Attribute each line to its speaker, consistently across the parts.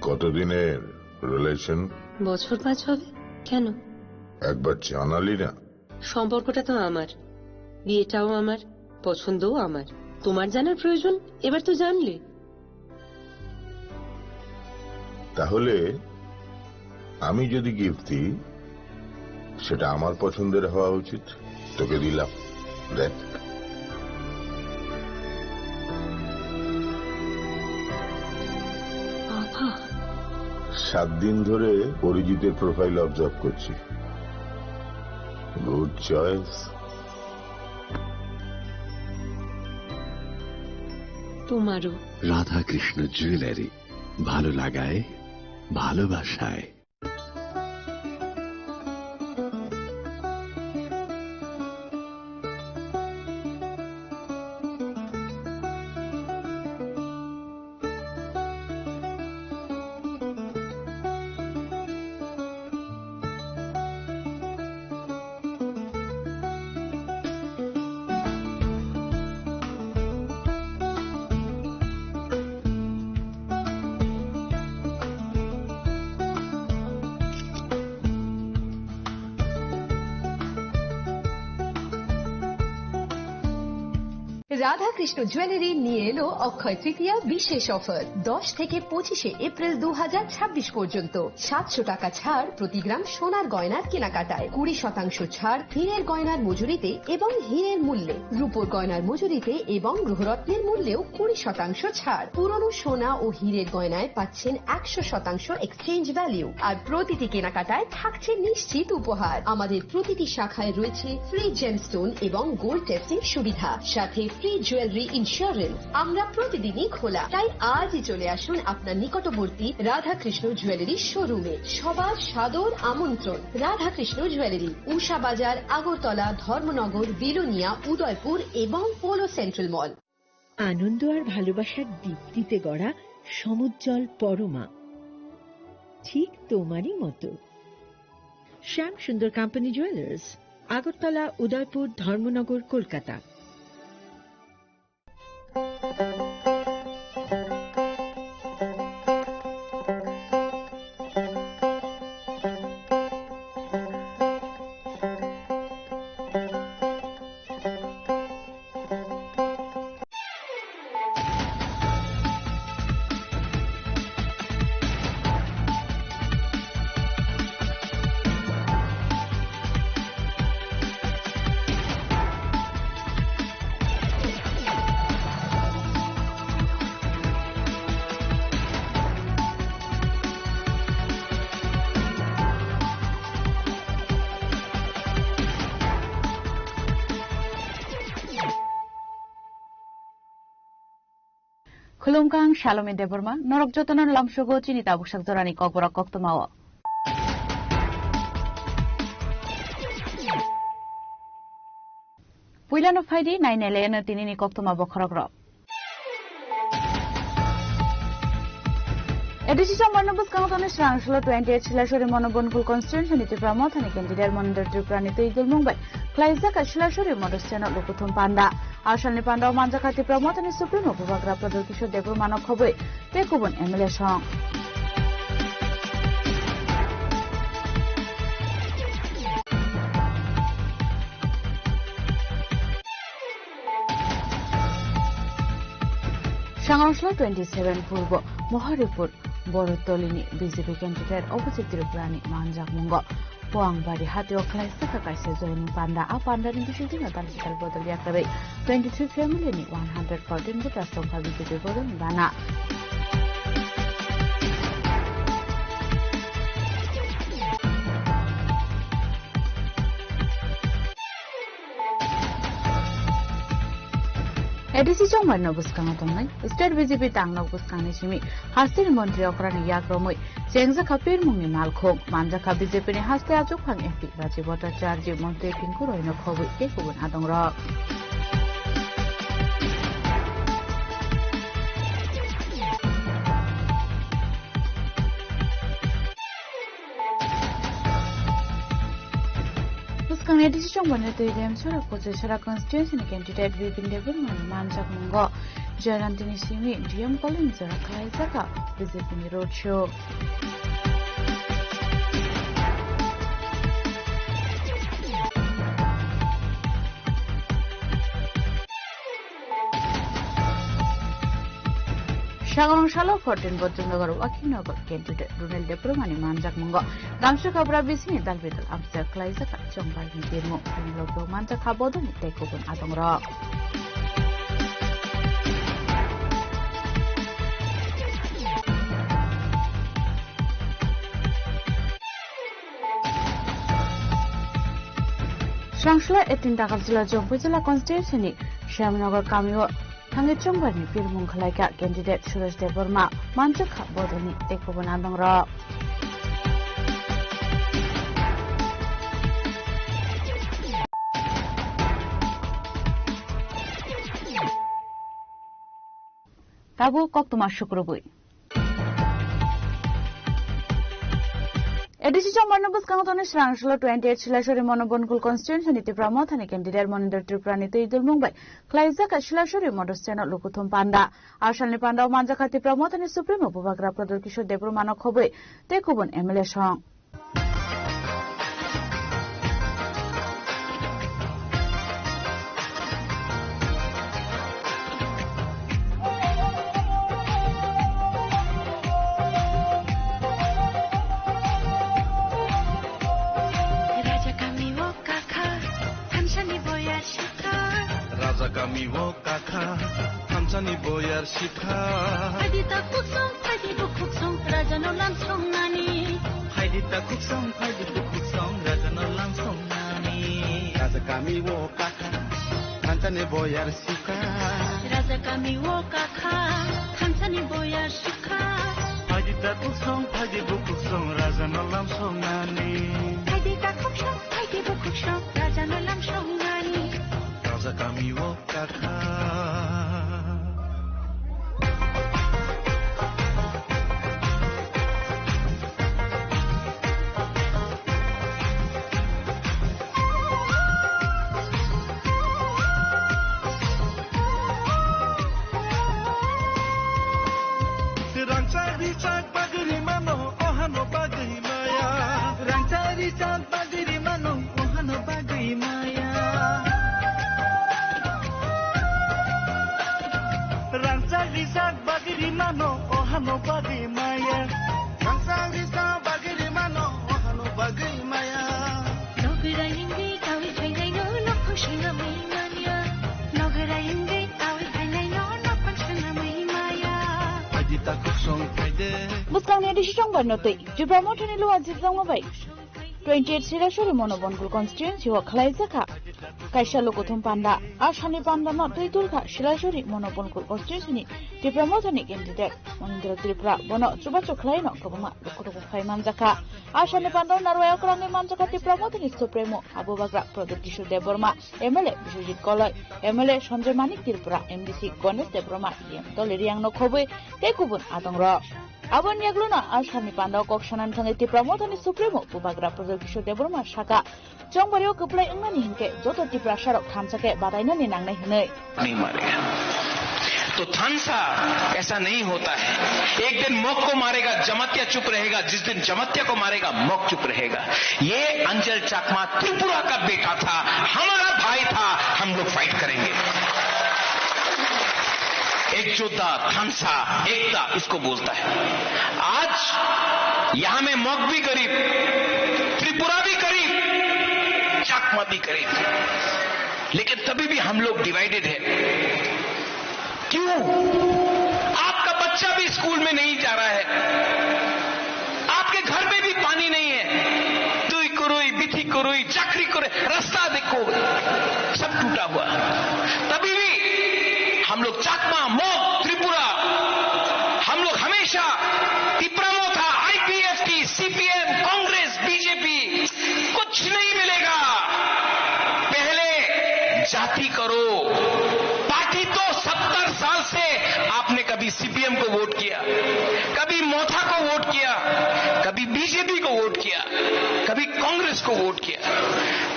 Speaker 1: কতদিনের রিলেশন?
Speaker 2: বছর 5 হবে। কেন?
Speaker 1: একবার জানালি না?
Speaker 2: সম্পর্কটা তো আমার, বিয়েটাও আমার, পছন্দও আমার। তোমার জানার প্রয়োজন এবার তো জানলে।
Speaker 1: তাহলে আমি যদি গিফট দিই সেটা আমার পছন্দের হওয়া উচিত। তোকে দিলাম, দেখ।
Speaker 2: বাবা,
Speaker 1: 7 দিন ধরে অরিজিতের প্রোফাইল অবজার্ভ করছি। Good choice.
Speaker 2: তোমারও।
Speaker 3: রাধাকৃষ্ণ জুয়েলারি, ভালো লাগায় ভালোবাসায়।
Speaker 4: রাধাকৃষ্ণ জুয়েলারি নিয়ে এলো অক্ষয় তৃতীয়া বিশেষ অফার। 10 থেকে 25 এপ্রিল 2026 পর্যন্ত 700 টাকা ছাড় প্রতি গ্রাম সোনার গয়নার কেনাকাটায়, 20% ছাড় হীরের গয়নার মজুরিতে এবং হীরের মূল্যে, রূপোর গয়নার মজুরিতে এবং গ্রহরত্নের মূল্যেও 20% ছাড়। পুরনো সোনা ও হীরের গয়নায় পাচ্ছেন 100% এক্সচেঞ্জ ভ্যালু, আর প্রতিটি কেনাকাটায় থাকছে নিশ্চিত উপহার। আমাদের প্রতিটি শাখায় রয়েছে ফ্রি জেমস্টোন এবং গোল্ড টেস্টিং সুবিধা, সাথে ফ্রি জুয়েলারি ইন্স্যুরেন্স। আমরা প্রতিদিনই খোলা, তাই আজই চলে আসুন আপনার নিকটবর্তী রাধাকৃষ্ণ জুয়েলারি শোরুমে। সবার সাদর আমন্ত্রণ। রাধাকৃষ্ণ জুয়েলারি, উষা বাজার, আগরতলা, ধর্মনগর, বিলোনিয়া, উদয়পুর এবং পোলো সেন্ট্রাল মল।
Speaker 5: আনন্দ আর ভালোবাসার দীপ্তিতে গড়া সমুজ্জ্বল পরমা, ঠিক তোমারই মতো। শ্যাম সুন্দর company jewellers, Agartala, Udaipur, Dharmanagar, Kolkata.
Speaker 6: Khulumkang Shalome Deborma, Norok Jotonan Lamshogo Chinita Bushak Dorani Kokbora Koktomawa. Puilano Faidi, 9 Elena Tinini Koktoma Bokorogro. Edition Monobus Kantonis Ranshlo 28 Shilashori Monobunful Constitution iti Pramotani candidate monitor Triprani to Eagle Mumbai. Klaizaka Shilashori Modostena Lukutum Panda. Ashani Panda Manjakati Pramotani Supremo Puvagra Pradokisho Debrumano Kobe. Tekubun Emile Song. Shanghai 27 Purbo Moharipur Borotolini BJP candidate opposite Tripurani Manjak Mungo Poangbari Hatio Klaisaka Kaise Zoning Panda a Panda in the shooting at Tansical Bottle Yakabe 23 family 114 voters of BJP Bodon Bana. Edisi Jongman Nobuskangatonai, State BJP Tang Nobuskani, Hastin Montri Okrani Yakromoi, Senza Kapir Mungi Malkong, Manjaka BJP Haste Ajupang MP, Rajibota Charge Monte Pinkuro in a Kowi, Ekubun Adong Rock. Kang edisi Jongman Nete James Sura Posesura Constitution candidate Vipin Development Manjak Mungo. Jayanti Simi, DM Collins, Kalaisaka, visiting the roadshow. Shagong Shallow 14 Botunagar, Wakinagar, candidate Runel de Promani Manjak Mungo, Gamsha Kabra Bisini, Dalvidal, after Klaisaka, John by Nidimo, and Logo Manjak Habodan, take open Atongra. Shangshla 18 Dakabzilla Jompuzilla constituency, Shamnagar Kamio. Hangi Chongbani Pirmung Kalaika candidate Suresh Deborma, Manchaka Bodani, Ekobanandra. Tabu Koktuma Shukrubui. Edisi Manabus Kangatoni Shangshla 28 Shilashori Monobonkul constituency niti Pramothani candidate Monitor Triprani Idul Mumbai, Klaizaka Shilashori Modosteno Lukutum Panda, Ashani Panda Manjakati Pramothani Supremo Bubagra Production Debrumano Kobe, Tekubun Emile Shong.
Speaker 7: Miwo kaka, hamsani boyar shikha.
Speaker 8: Haidita kuksong, haidibu kuksong, rajano langsong nani.
Speaker 7: Haidita kuksong, haidibu kuksong, rajano langsong nani. Raja kami wo kaka, hamsani boyar shikha.
Speaker 8: Raja kami wo kaka, hamsani boyar shikha.
Speaker 7: Haidita kuksong, haidibu kuksong, rajano langsong nani.
Speaker 8: Haidita kuksong, haidibu kuksong, rajano langsong nani.
Speaker 7: Raja kami wo kaka.
Speaker 6: Buskang ni edisi Chongbar notei, Jubramotani Luan Zizang Mabai. 28 Shilashori Monobonkul constituency wa Klaizaka. Kaisha Lukutum Panda, Ashani Panda not Tulka, Shilashori Monobonkul constituency, Jubramotani candidate, Monindra Tripra, Bono, Chubacho Klaino, Kabuma, Lukutu Manzaka, Ashani Panda, Narwaya Krani Manzaka, Tipramotani Supremo, Abubagra, Production Deborma, Emele, Bijujit Koloi, Emele, Shonjamani Tripra, MDC, Gones Deborma, Toleriang no Kobe, Tekubun, Atongra. Abon Yagluna, Ashani Panda, Kokshanan Taneti Pramotani Supremo, Bubagra Production Deborma Shaka, Chongbario Kuplay Inganinke, Zoto Tipra Sharok Hamsake, Badaina Ninang Hine.
Speaker 9: नहीं मारेगा तो थानसा ऐसा नहीं होता है एक दिन मौक को मारेगा जमत्या चुप रहेगा जिस दिन जमत्या को मारेगा मौक चुप रहेगा ये अंजल चाकमा त्रिपुरा का बेटा था हमारा भाई था हम लोग फाइट करेंगे एकजुटता थानसा एकता इसको बोलता है आज यहां में मौक भी करीब त्रिपुरा भी करीब चाकमा भी करीब लेकिन तभी भी हम लोग डिवाइडेड है क्यों आपका बच्चा भी स्कूल में नहीं जा रहा है आपके घर में भी पानी नहीं है तुई कुरुई बिथी कुरुई चाकरी कुरुई रास्ता देखो सब टूटा हुआ तभी भी हम लोग चाकमा मोक त्रिपुरा हम लोग हमेशा तिप्रामो था आईपीएफटी सीपीएम कांग्रेस बीजेपी कुछ नहीं मिलेगा पहले जाति करो पार्टी तो 70 साल से आपने कभी सीपीएम सीपीएम को वोट किया, कभी मोथा को वोट किया, कभी बीजेपी को वोट किया, कभी कांग्रेस को वोट किया,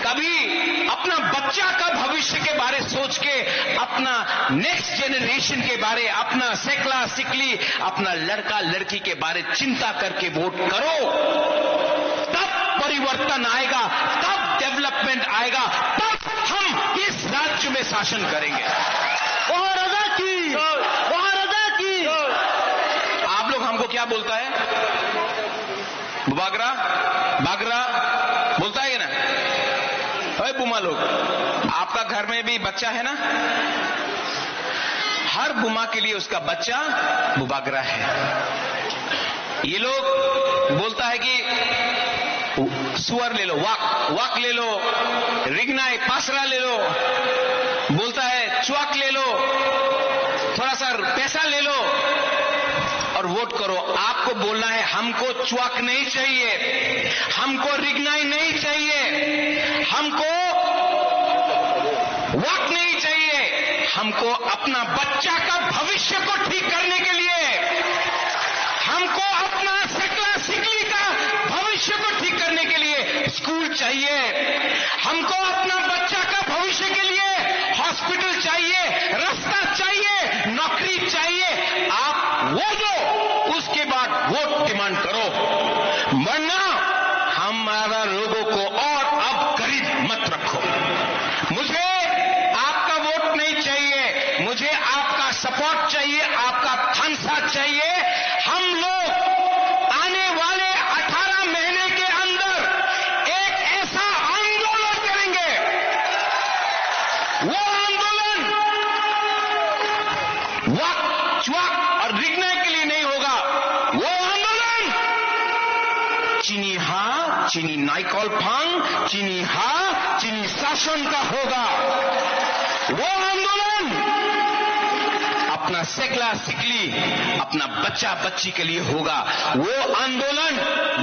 Speaker 9: कभी अपना बच्चा का भविष्य के बारे सोच के, अपना नेक्स्ट जनरेशन के बारे, अपना सेकला सिकली, अपना लड़का लड़की के बारे चिंता करके वोट करो। तब परिवर्तन आएगा, तब डेवलपमेंट आएगा, तब हम इस राज्य में शासन करेंगे। और रजा की, और रजा की। आप लोग हमको क्या बोलता है? बागरा बागरा बोलता है ना? अरे बुमा लोग, आपका घर में भी बच्चा है ना? हर बुमा के लिए उसका बच्चा बुबागरा है। ये लोग बोलता है कि सुअर ले लो, वाक ले लो, रिगनाई पासरा ले लो, बोलता है च्वाक ले लो, थोड़ा सा पैसा ले लो और वोट करो। आपको बोलना है हमको च्वाक नहीं चाहिए, हमको रिगनाई नहीं चाहिए, हमको वाक नहीं चाहिए, हमको अपना बच्चा का भविष्य को ठीक करने के लिए, हमको अपना सकला सिकली का भविष्य को ठीक करने के लिए स्कूल चाहिए, हमको अपना बच्चा का भविष्य के लिए हॉस्पिटल चाहिए, रास्ता चाहिए, नौकरी चाहिए। आप वो दो, उसके बाद वोट डिमांड करो, वरना हमारा लोगों को और अब गरीब मत रखो। मुझे आपका वोट नहीं चाहिए, मुझे आपका सपोर्ट चाहिए, आपका खानसा चाहिए। हम लोग आने वाले 18 महीने के अंदर एक ऐसा आंदोलन करेंगे, वो आंदोलन वाक च्वाक और रिगनाई के लिए नहीं होगा, वो आंदोलन चीनी हा चीनी नाइकॉल फांग, चीनी हा चीनी शासन का होगा। वो आंदोलन अपना सेकला सिकली, अपना बच्चा बच्ची के लिए होगा। वो आंदोलन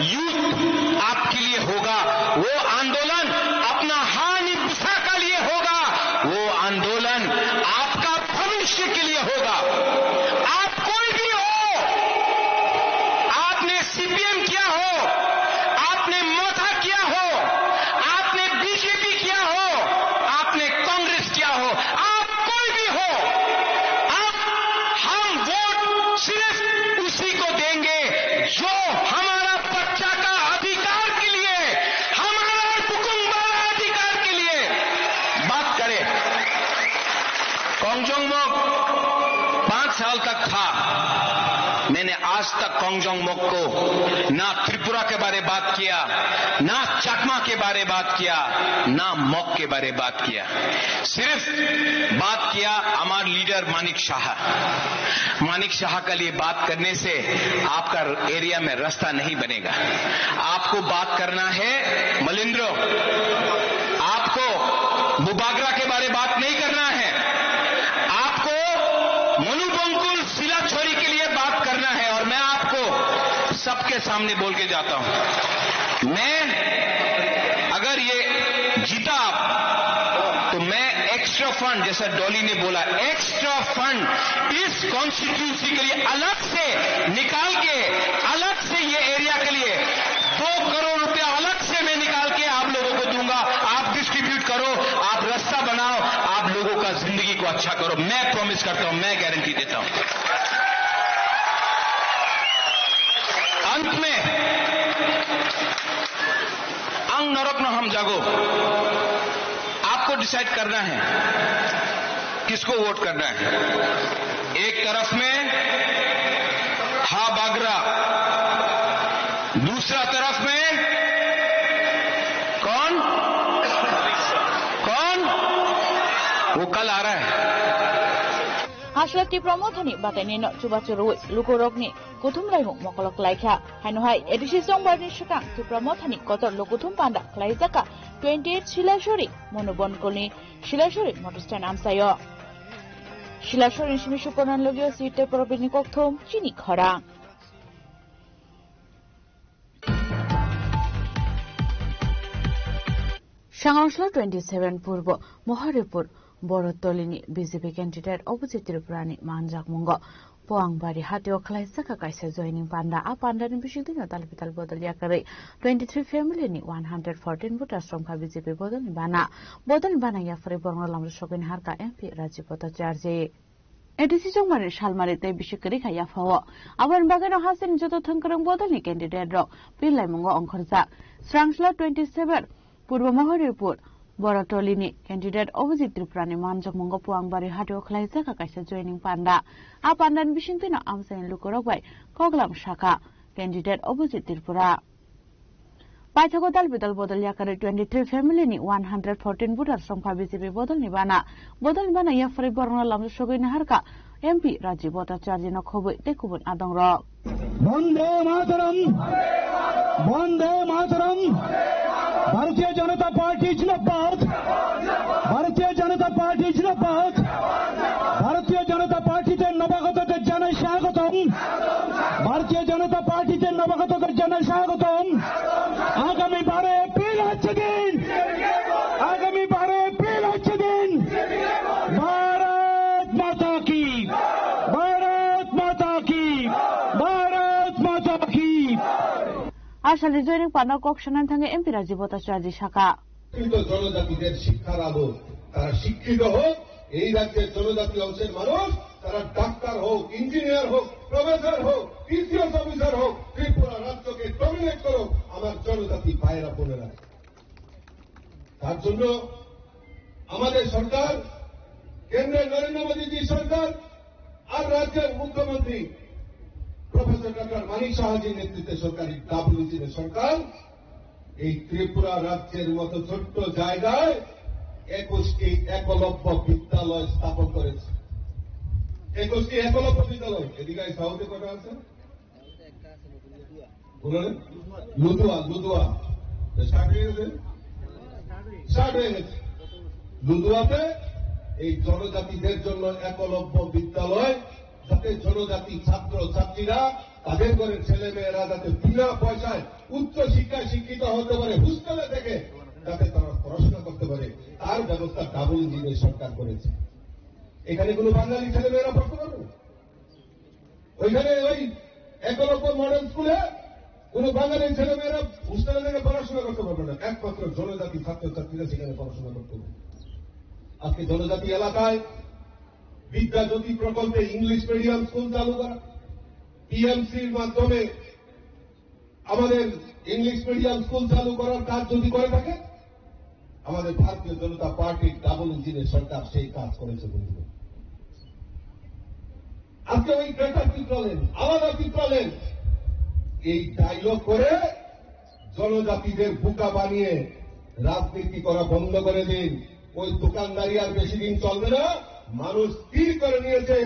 Speaker 9: यूथ आपके लिए होगा। वो आंदोलन अपना हानि बुसा का लिए होगा। वो आंदोलन आपका भविष्य के लिए होगा। आप कोई भी हो, आपने सीपीएम किया हो, आपने मोथा किया हो, आपने बीजेपी किया हो, आपने कांग्रेस किया हो, आप कोई भी हो, हम वोट सिर्फ उसी को देंगे जो हमारा बच्चा का अधिकार के लिए, हमारा कुकुम्बारा अधिकार के लिए बात करे। कोंगजोंग मोक 5 साल तक था, मैंने आज तक कोंगजोंग मोक को ना त्रिपुरा के बारे बात किया, ना चकमा के बारे बात किया, ना मोक के बारे बात किया। सिर्फ बात किया हमारे लीडर मानिक शाह। मानिक शाह के लिए बात करने से आपका एरिया में रास्ता नहीं बनेगा। आपको बात करना है मलिंद्रो, आपको बुबागरा के बारे बात नहीं करना है, आपको मनुबंकुल सिला छोरी के लिए बात करना है। और मैं आपको सबके सामने बोल के जाता हूं, मैं अगर ये जीता तो मैं एक्स्ट्रा फंड, जैसा डॉली ने बोला, एक्स्ट्रा फंड इस कॉन्स्टिट्यूंसी के लिए अलग से निकाल के, अलग से ये एरिया के लिए 2 करोड़ रुपया अलग से मैं निकाल के आप लोगों को दूंगा। आप डिस्ट्रीब्यूट करो, आप रास्ता बनाओ, आप लोगों का जिंदगी को अच्छा करो। मैं प्रॉमिस करता हूं, मैं गारंटी देता हूं। अंत में अंग नरक न हम जागो, आपको डिसाइड करना है किसको वोट करना है। एक तरफ में हा बागरा, दूसरा तरफ में कौन वो कल आ रहा है।
Speaker 6: Haslati promothani batani no chubachuru lukorokni kuthum laimu mokolok laikha hanuhai edisi songbarni shakang tu promothani kotor lokuthum panda klaizaka 28 Shilashori monobonkolni Shilashori motorstand amsayo Shilashori shimishu ponan logio site probini kokthum chini khara Shangangsla 27 purbo Moharipur Borotolini BJP candidate opposite Tripurani Manjak Mungo Poangbari hatio klaisaka kaisa joining panda a panda ni bisudin talpital bodol yakare 23 family ni 114 voters from BJP bodol ni bana ya fre borngal lamru shokin harka MP Rajiv Bhattacharya ADC জংমারে শালমারিতে বিশেষকরি খাইয়া ফাওয়া আবার বাগানো হাসেন যত থংকরং বদলনি candidate র পিলাইমঙ্গ অংখরজা স্রাংসলা 27 পূর্ব Moharipur বড়টলিনি candidate Abhijit ত্রিপুরানি মানজমঙ্গ পুয়াংবাড়ি হাটিও খাইসা কাকাইসা joining পান্ডা আ Pandan বিশিন্তিন আমসাইন লুকরকবাই কগলাম শাখা ক্যান্ডিডেট অভিজিৎ ত্রিপুরা পাইথাগো দালবিদল বদল ইয়াকারে 23 family ni 114 voters from BJP bodol ni bana yafre borngal lamru shogai na harka MP Rajiv Bhattacharya no khoboi tekubun adong ro
Speaker 10: বন্দে মাতরম ভারতীয় জনতা পার্টি জিন্দাবাদ ভারতীয় জনতা পার্টিতে নবাগতদের জানাই স্বাগতম ভারতীয় জনতা পার্টিতে নবাগতদের জানাই স্বাগতম আগামী 12 এপ্রিল হচ্ছে দিন ভারত মাতা কি
Speaker 6: আসলে জয়নিং পান্ডা ককশনান থাঙ্গে MP Rajiv Bhattacharya শাখা
Speaker 1: জনজাতিদের শিক্ষার আলো তারা শিক্ষিত হোক এই রাজ্যের জনজাতি অংশের মানুষ তারা ডাক্তার হোক ইঞ্জিনিয়ার হোক প্রফেসর হোক টিসিএস অফিসার হোক ত্রিপুরা রাজ্যকে ডমিনেট করো আমার জনজাতি ভাইয়েরা বোনেরা তার জন্য আমাদের সরকার কেন্দ্রের নরেন্দ্র মোদীজি সরকার আর রাজ্যের মুখ্যমন্ত্রী প্রফেসর ডক্টর মানিক সাহাজির নেতৃত্বে সরকারি ডাব্লিউসির সরকার এই ত্রিপুরা রাজ্যের মতো ছোট্ট জায়গায় 21টি একলব্য বিদ্যালয় স্থাপন করেছে 21টি একলব্য বিদ্যালয় এদিকে সাউথে কটা আছে লুদুয়া স্টার্ট হয়ে গেছে লুদুয়াতে এই জনজাতিদের জন্য একলব্য বিদ্যালয় যাতে জনজাতি ছাত্র ছাত্রীরা তাদের ঘরের ছেলে মেয়েরা যাতে বিনা পয়সায় উচ্চ শিক্ষায় শিক্ষিত হতে পারে হোস্টেলে থেকে যাতে তারা পড়াশোনা করতে পারে তার ব্যবস্থা ডাবল ইঞ্জিনের সরকার করেছে এখানে কোনো বাঙালি ছেলে মেয়েরা পড়তে পারবে ওইখানে ওই একলব্য মডেল স্কুলে কোনো বাঙালি ছেলে মেয়েরা হোস্টেলে থেকে পড়াশোনা করতে পারবে না একমাত্র জনজাতি ছাত্রছাত্রীরা সেখানে পড়াশোনা করতে পারবে আজকে জনজাতি এলাকায় বিদ্যাজ্যোতি প্রকল্পে ইংলিশ মিডিয়াম স্কুল চালু করা পিএমসির মাধ্যমে আমাদের ইংলিশ মিডিয়াম স্কুল চালু করার কাজ যদি করে থাকে আমাদের ভারতীয় জনতা পার্টির ডাবল ইঞ্জিনের সরকার সেই কাজ করেছে বন্ধু আজকে ওই গ্রেটার চিত্রালেন আলাদা চিত্রালেন এই ডায়লগ করে জনজাতিদের বোকা বানিয়ে রাজনীতি করা বন্ধ করে দিন ওই দোকানদারি আর বেশি দিন চলবে না মানুষ স্থির করে নিয়েছে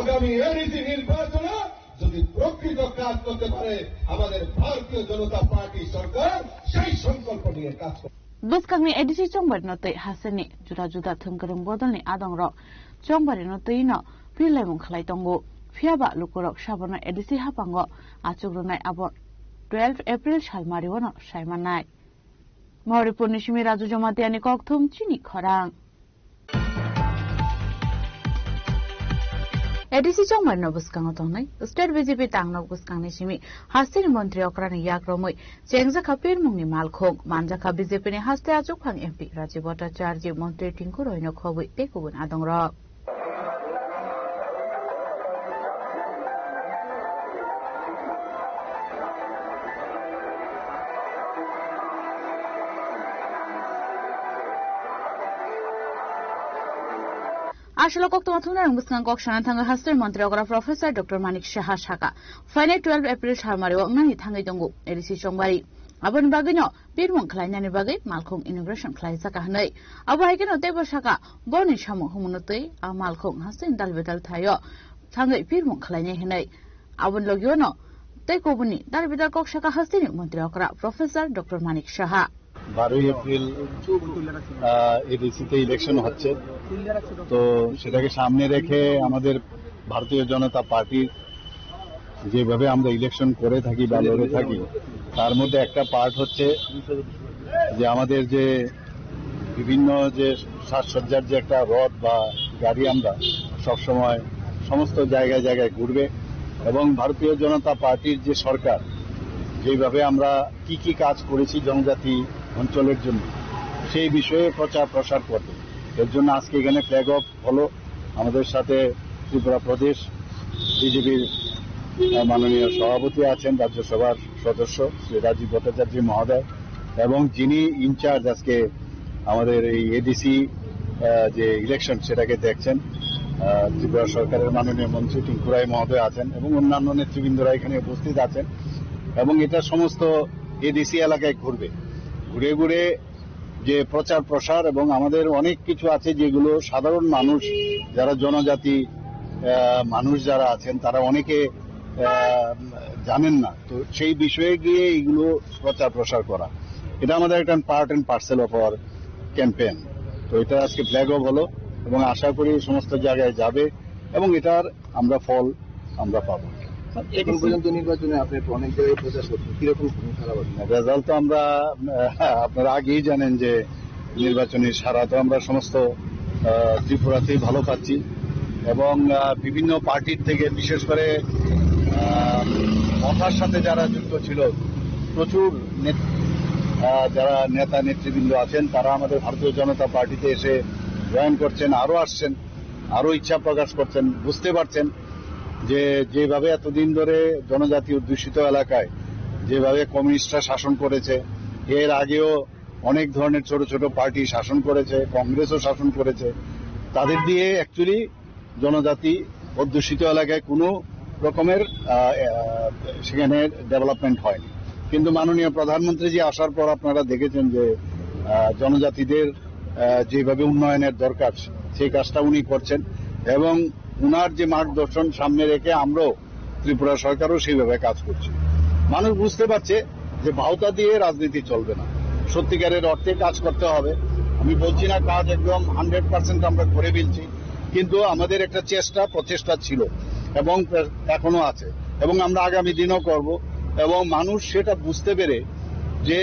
Speaker 1: আগামী এডিসি নির্বাচনে যদি প্রকৃত কাজ করতে পারে আমাদের ভারতীয় জনতা পার্টি সরকার সেই সংকল্প নিয়ে কাজ করবে
Speaker 6: বুসকাংনি এডিসি চংবারি নতৈ হাসেনি জুদা জুদা থংকরং বদলনি আদংর চংবারি নতৈ ন পিলাইমুং খালাই তঙ্গো ফিয়াবা লুকুরক সাবনা এডিসি হাপাঙ্গ আচুগ্রনাই আবর 12 এপ্রিল সালমারিওন সাইমানাই মহরিপুর নিশিমি রাজু জমাতিয়ানি ককথুম চিনি খরাং এডিসি চংমারি নবস্কাং তংনাই স্টেট বিজেপি তাংনক বুসকাংনি সিমি হাস্তিনি মন্ত্রী অক্রানি ইয়াক্রমই চেংজাখা পিরমুংনি মালখং মানজাখা বিজেপিনি হাস্তে আচুকফাং এমপি রাজীব ভট্টাচার্য মন্ত্রী টিংকু রয়নো খবই টেকুবুন আদংর আসলে কক্তমাথুনার বুসকাং ককশানা থাঙ্গা হাস্তের মন্ত্রী অগরা প্রফেসর ডক্টর মানিক সাহা শাখা ফাইনাল 12 এপ্রিল সালমারিও নানি থাঙ্গাই দঙ্গু এডিসি চংবারি আবন বাগিনো বীরমং খালাইনানি বাগৈ মালখং ইনোগ্রেশন খালাইজাকা হাनै আবো হাইকেনো তেব শাখা বনি সামু হুমুনতৈ আ মালখং হাস্তিন দালবেদাল থাयो থাঙ্গাই বীরমং খালাইনাই হাनै আবন লগিওনো তেকোবনি দালবেদাল কক শাখা হাস্তিনি মন্ত্রী অগরা professor doctor Manik Saha
Speaker 11: 12 April এডিসিতে election হচ্ছে তো সেটাকে সামনে রেখে আমাদের ভারতীয় জনতা পার্টি যেভাবে আমরা ইলেকশন করে থাকি বা লড়ে থাকি তার মধ্যে একটা পার্ট হচ্ছে যে আমাদের যে বিভিন্ন যে সাজসজ্জার যে একটা রথ বা গাড়ি আমরা সবসময় সমস্ত জায়গায় জায়গায় ঘুরবে এবং ভারতীয় জনতা পার্টির যে সরকার যেভাবে আমরা কি কি কাজ করেছি জনজাতি অঞ্চলের জন্য সেই বিষয়ে প্রচার প্রসার করবে। এর জন্য আজকে এখানে ফ্ল্যাগ অফ হলো। আমাদের সাথে ত্রিপুরা প্রদেশ বিজেপির মাননীয় সভাপতি আছেন, রাজ্যসভার সদস্য শ্রী রাজীব ভট্টাচার্য মহোদয়, এবং যিনি ইনচার্জ আজকে আমাদের এই এডিসি যে ইলেকশন সেটাকে দেখছেন ত্রিপুরা সরকারের মাননীয় মন্ত্রী টিঙ্কু রায় মহোদয় আছেন এবং অন্যান্য নেতৃবৃন্দরা এখানে উপস্থিত আছেন। এবং এটা সমস্ত এডিসি এলাকায় ঘুরবে, ঘুরে ঘুরে যে প্রচার প্রসার এবং আমাদের অনেক কিছু আছে যেগুলো সাধারণ মানুষ যারা জনজাতি মানুষ যারা আছেন তারা অনেকে জানেন না, তো সেই বিষয়ে গিয়ে এইগুলো প্রচার প্রসার করা, এটা আমাদের একটা part and parcel of our campaign. তো এটা আজকে ফ্ল্যাগ অফ হলো এবং আশা করি সমস্ত জায়গায় যাবে এবং এটার আমরা ফল আমরা পাবো।
Speaker 12: এখন পর্যন্ত নির্বাচনে আপনি অনেক জায়গায় প্রচার করছেন, কিরকম
Speaker 11: রেজাল্ট তো আমরা আপনারা আগেই জানেন যে নির্বাচনী সারা তো আমরা সমস্ত ত্রিপুরাতেই ভালো পাচ্ছি এবং বিভিন্ন পার্টির থেকে বিশেষ করে মথার সাথে যারা যুক্ত ছিল প্রচুর যারা নেতা নেতৃবৃন্দ আছেন তারা আমাদের ভারতীয় জনতা পার্টিতে এসে জয়েন করছেন, আরো আসছেন, আরো ইচ্ছা প্রকাশ করছেন, বুঝতে পারছেন যে যেভাবে এতদিন ধরে জনজাতি অধ্যুষিত এলাকায় যেভাবে কমিউনিস্টরা শাসন করেছে, এর আগেও অনেক ধরনের ছোট ছোট পার্টি শাসন করেছে, কংগ্রেসও শাসন করেছে, তাদের দিয়ে অ্যাকচুয়ালি জনজাতি অধ্যুষিত এলাকায় কোনো রকমের সেখানে ডেভেলপমেন্ট হয়নি। কিন্তু মাননীয় প্রধানমন্ত্রীজি আসার পর আপনারা দেখেছেন যে জনজাতিদের যেভাবে উন্নয়নের দরকার সেই কাজটা উনি করছেন এবং উনার যে মার্গদর্শন সামনে রেখে আমরাও ত্রিপুরা সরকারও সেইভাবে কাজ করছি। মানুষ বুঝতে পারছে যে ভাওতা দিয়ে রাজনীতি চলবে না, সত্যিকারের অর্থে কাজ করতে হবে। আমি বলছি না কাজ একদম 100% আমরা করে ফেলছি, কিন্তু আমাদের একটা প্রচেষ্টা ছিল এবং এখনো আছে এবং আমরা আগামী দিনও করব এবং মানুষ সেটা বুঝতে পেরে যে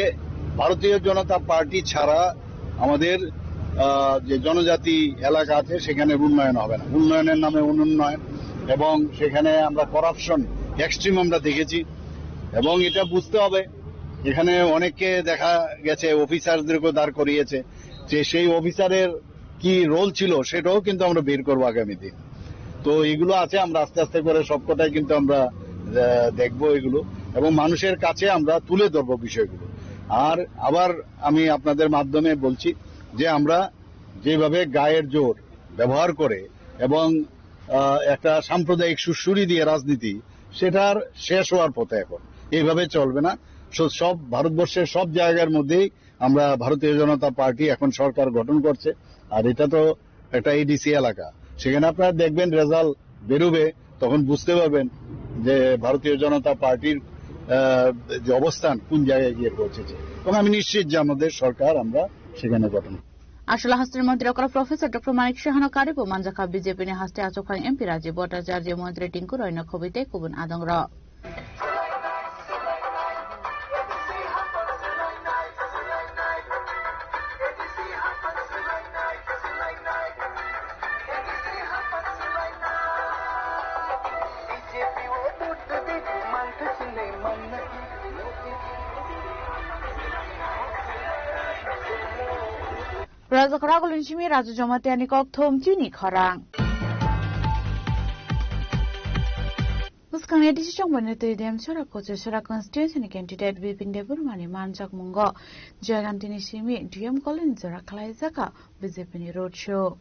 Speaker 11: ভারতীয় জনতা পার্টি ছাড়া আমাদের যে জনজাতি এলাকা আছে সেখানে উন্নয়ন হবে না, উন্নয়নের নামে অনুন্নয়ন এবং সেখানে আমরা করাপশন এক্সট্রিম আমরা দেখেছি এবং এটা বুঝতে হবে। এখানে অনেককে দেখা গেছে অফিসারদেরকেও দাঁড় করিয়েছে, যে সেই অফিসারের কি রোল ছিল সেটাও কিন্তু আমরা বের করবো আগামী দিন। তো এগুলো আছে, আমরা আস্তে আস্তে করে সবকটাই কিন্তু আমরা দেখবো এগুলো এবং মানুষের কাছে আমরা তুলে ধরবো বিষয়গুলো। আর আবার আমি আপনাদের মাধ্যমে বলছি যে আমরা যেভাবে গায়ের জোর ব্যবহার করে এবং একটা সাম্প্রদায়িক সুরসুরি দিয়ে রাজনীতি, সেটার শেষ হওয়ার পথে এখন এইভাবে চলবে না। সব ভারতবর্ষের সব জায়গার মধ্যেই আমরা ভারতীয় জনতা পার্টি এখন সরকার গঠন করছে, আর এটা তো একটা এডিসি এলাকা, সেখানে আপনারা দেখবেন রেজাল্ট বেরোবে, তখন বুঝতে পারবেন যে ভারতীয় জনতা পার্টির যে অবস্থান কোন জায়গায় গিয়ে পৌঁছেছে এবং আমি নিশ্চিত যে আমাদের সরকার আমরা সেখানে গঠন।
Speaker 6: Ashla Hastri Montri Okra Professor Dr. Manik Shahana Karibu Manjaka BJP ne Hasti Achokhan MP Raji Bhattacharya Montri Tinku Roina Khobite Kubun Adongra Raja Kragul Inchimi Raja Jomatiani Kok Thom Chini Kharang Muskan edisi chongban te dem chora koche chora constitution candidate Bipin Debur Mani Manjak Mungo Jagantini Simi DM Colin Zara Klaizaka BJP ni road show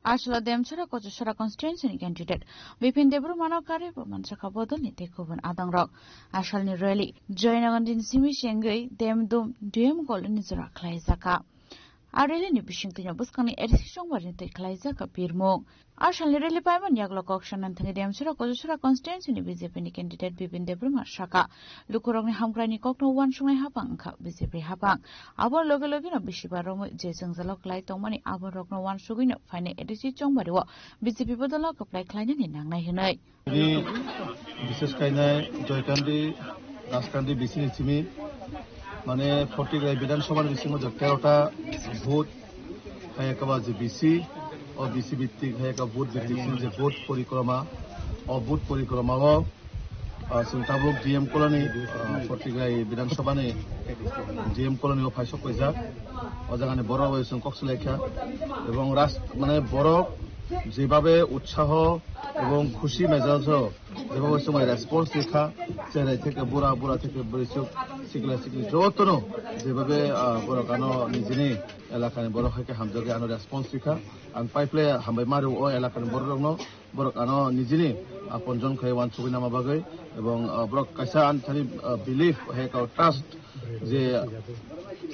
Speaker 6: Ashala Demchara Kochara constituency candidate Bipin Debrumano Kare Manchaka Bodoni Tekubun Adangrok Ashalni Rally Joinagandin Simi Shengai Dem Dum Duem Golden Zura Klaisaka Areli ni Bishington Buskani Edison Warinte Klaisaka Pirmo Ashalni Rally Paiman Yaglok auction and Demchara Kochara constituency BJP candidate Bipin Debruma Shaka Lukurong Hamgrani Kokno one Shungai Hapanka BJP Hapang Abo Logologino Bishibaromo Jason Zalok Light Tomani Abo Rokno one Sugino Fine Edisi Chongbario BJP Bodolok apply Klein in Nangai Hinai.
Speaker 13: বিশেষ কাইনাই জয়কান্দি Rajkandi BC নিচিমি মানে 40 বিধানসভার বিসিমো 13টা vote হায়াকাবা যে BC ও BC ভিত্তিক হায়াকা vote ভিত্তিক যে vote পরিক্রমা ও vote পরিক্রমাও সিলতাবুক ডিএম কলোনি 40 বিধানসভানে ডিএম কলোনি ও ফাইসক কইজা ও জায়গানে বড় হয়েছে কক্সলেখা এবং মানে বড় যেভাবে উৎসাহ এবং খুশি মেজাজ যেভাবে সময় রেসপন্স দেখা চেহারা থেকে বুড়া বুড়া থেকে বরিশুক সিগলা সিগলি যতনো যেভাবে বড় কানো নিজেনি এলাকানি বড় হইকে হামজগে আনো রেসপন্স দেখা আন পাইপ্লে হামবাই মারু ও এলাকানি বড় রংনো বড় কানো নিজেনি আপনজন খাই ওয়ান ছবি নামা বাগৈ এবং বড় কাইসা আনথানি বিলিফ হেকা ট্রাস্ট যে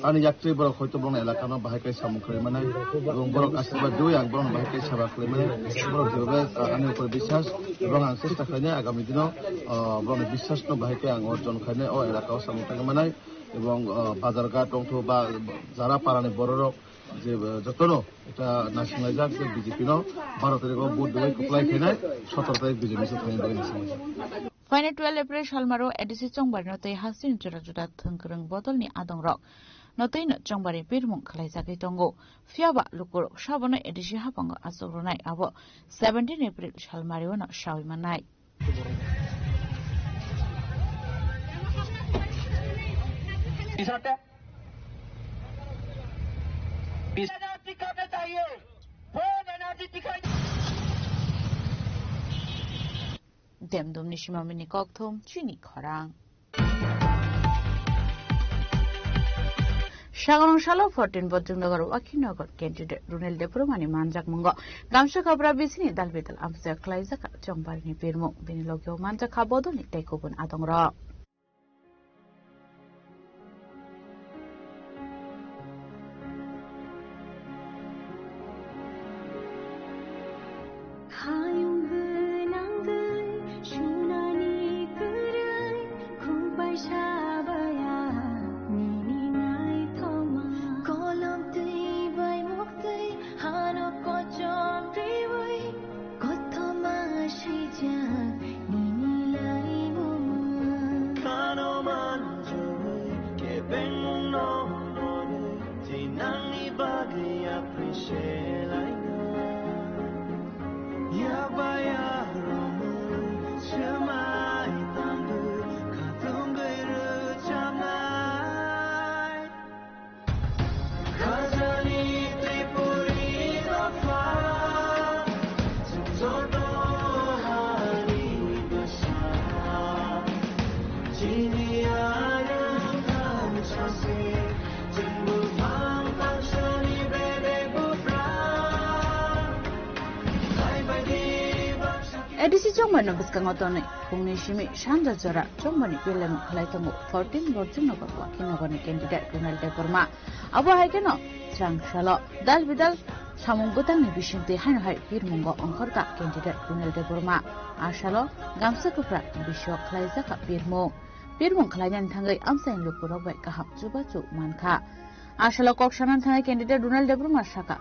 Speaker 13: ani yakti borok hoyto bong elakano bahakai samukhre manai ebong borok ashirwad dui ang borok bahakai saba khre manai borok jobe ani upor bishas ebong ang chesta khaine agami dino borok bishas no bahakai ang orjon khaine o elakao samukhre manai ebong bazar ghat tongtho ba jara parani borok যে যতনো এটা national জাগ যে BJP no 12 তারিখ vote দেই কপ্লাই খাইনাই 17 তারিখ BJP সে থাইন দেই নিছে
Speaker 6: Final 12 April Shalmaro edisi Chongbari notei hasin jura thangkrang botol ni adongrok notei no Chongbari pirmung khlai jagai tongo fiaba lukuro shabono edisi hapango asogronai abo 17 April Shalmaro no shawi manai
Speaker 10: Isata Isata kata चाहिए वो energy दिखाई
Speaker 6: Demdom Nishimamini Kokthom, Chini Korang. Shagon Shalo 14 Botungar Wakinogot candidate Runel de Promani Manjak Mungo, Gamsha Kabra Bisini Dalvital Amsa Klaisaka, Chombarni Pirmo, Benilogio Manta Kabodoni take open Adongra. Edisi Chongmani Biskangotoni, Pungnishimi, Shanda Zora, Chongmani Pilem Kalaitongo, 14 Borjunogo, Wakinogoni candidate Runel de Burma. Abo Haikeno, Chang Shalo, Dal Vidal, Samungutang Bishinti Hanhai, Pirmungo, Onkorka, candidate Runel de Burma. Ashalo, Gamsakupra, Bishop Klaisaka, Pirmo. Pirmung Klayan Tangai, Amsa in Lukuroba, Kahap Zubachu, Manka. Ashalo Kokshanan Tangai candidate Runel de Burma Shaka.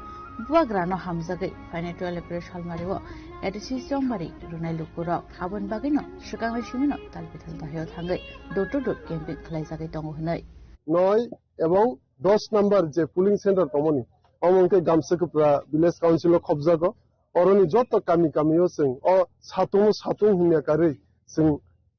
Speaker 6: Buagrano Hamzagi, Final 12 April Shalmario, Edisi Chongbari, Runel Lukuro, Abon Bagino, Shukang Shimino, Talbital Bahio Tangai, Doto Camping Klaisaki Tongunai.
Speaker 14: Noi, এবং 10 নম্বর যে pulling centre কমনি অমনকে গামসাকুপ্রা village council খবজাগো অরনি যত কামি কামিও সিং ও সাতুং হুনিয়া কারে সিং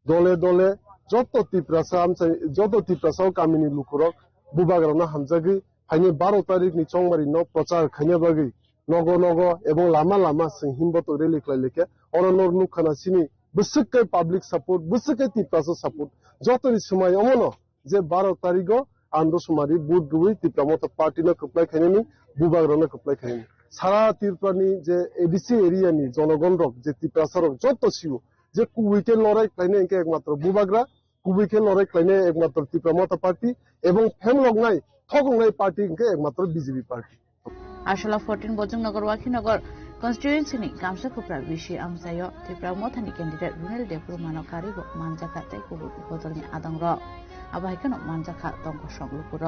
Speaker 14: দলে দলে যত টিপ্রাসা আমসাই যত টিপ্রাসাও কামিনি লুকুরক বুবাগ্রানা হামজাগি হাইনি 12 তারিখনি চংমারি ন প্রচার খাইনাবাগি নগো নগো এবং লামা লামা সিং হিমবত রেলি ক্লাইলেকে অরনর নুখানা সিনি বিসকে পাবলিক সাপোর্ট বিসকে টিপ্রাসা সাপোর্ট যতরি সময় অমন যে 12 তারিখ আন্দো সুমারি বুট রুই টিপ্রামত পার্টি না কপ্লাই খাইনি বুবাগ্রানা কপ্লাই খাইনি সারা ত্রিপুরানি যে এডিসি এরিয়ানি জনগণ রক যে ত্রিপুরাসারক যত ছিল যে কুবিকে লড়াই খাইনে ইনকে একমাত্র বুবাগ্রা কুবিকে লড়াই খাইনে একমাত্র ত্রিপুরা মতা পার্টি এবং ফেমলংনাই থগংনাই পার্টি ইনকে একমাত্র বিজেপি পার্টি
Speaker 6: আসলা 14 বজংনগর ওয়াকিনগর কনস্টিটুয়েন্সিनि गामसा कुप्रा बिसि आमसायो त्रिपुरा मथानि कैंडिडेट रुनेल देपुर मानकारिबो मानजाखा तैकुबो बदलनि आदंग आबायखनो मानजाखा दंग संलुपुर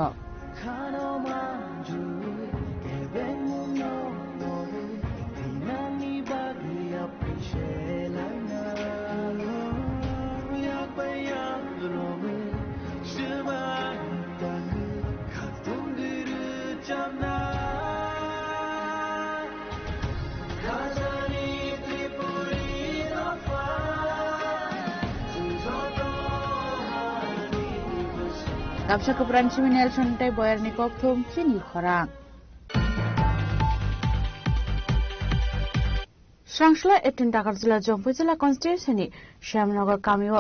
Speaker 6: गामसा कुप्रान सिमिनेल सन्ताय बयारनि कक्थुम सिनि खरां सांसला 18 टाकार जिल्ला जंपै जिल्ला कन्स्टिट्युएन्सिनि श्यामनगर गामियाव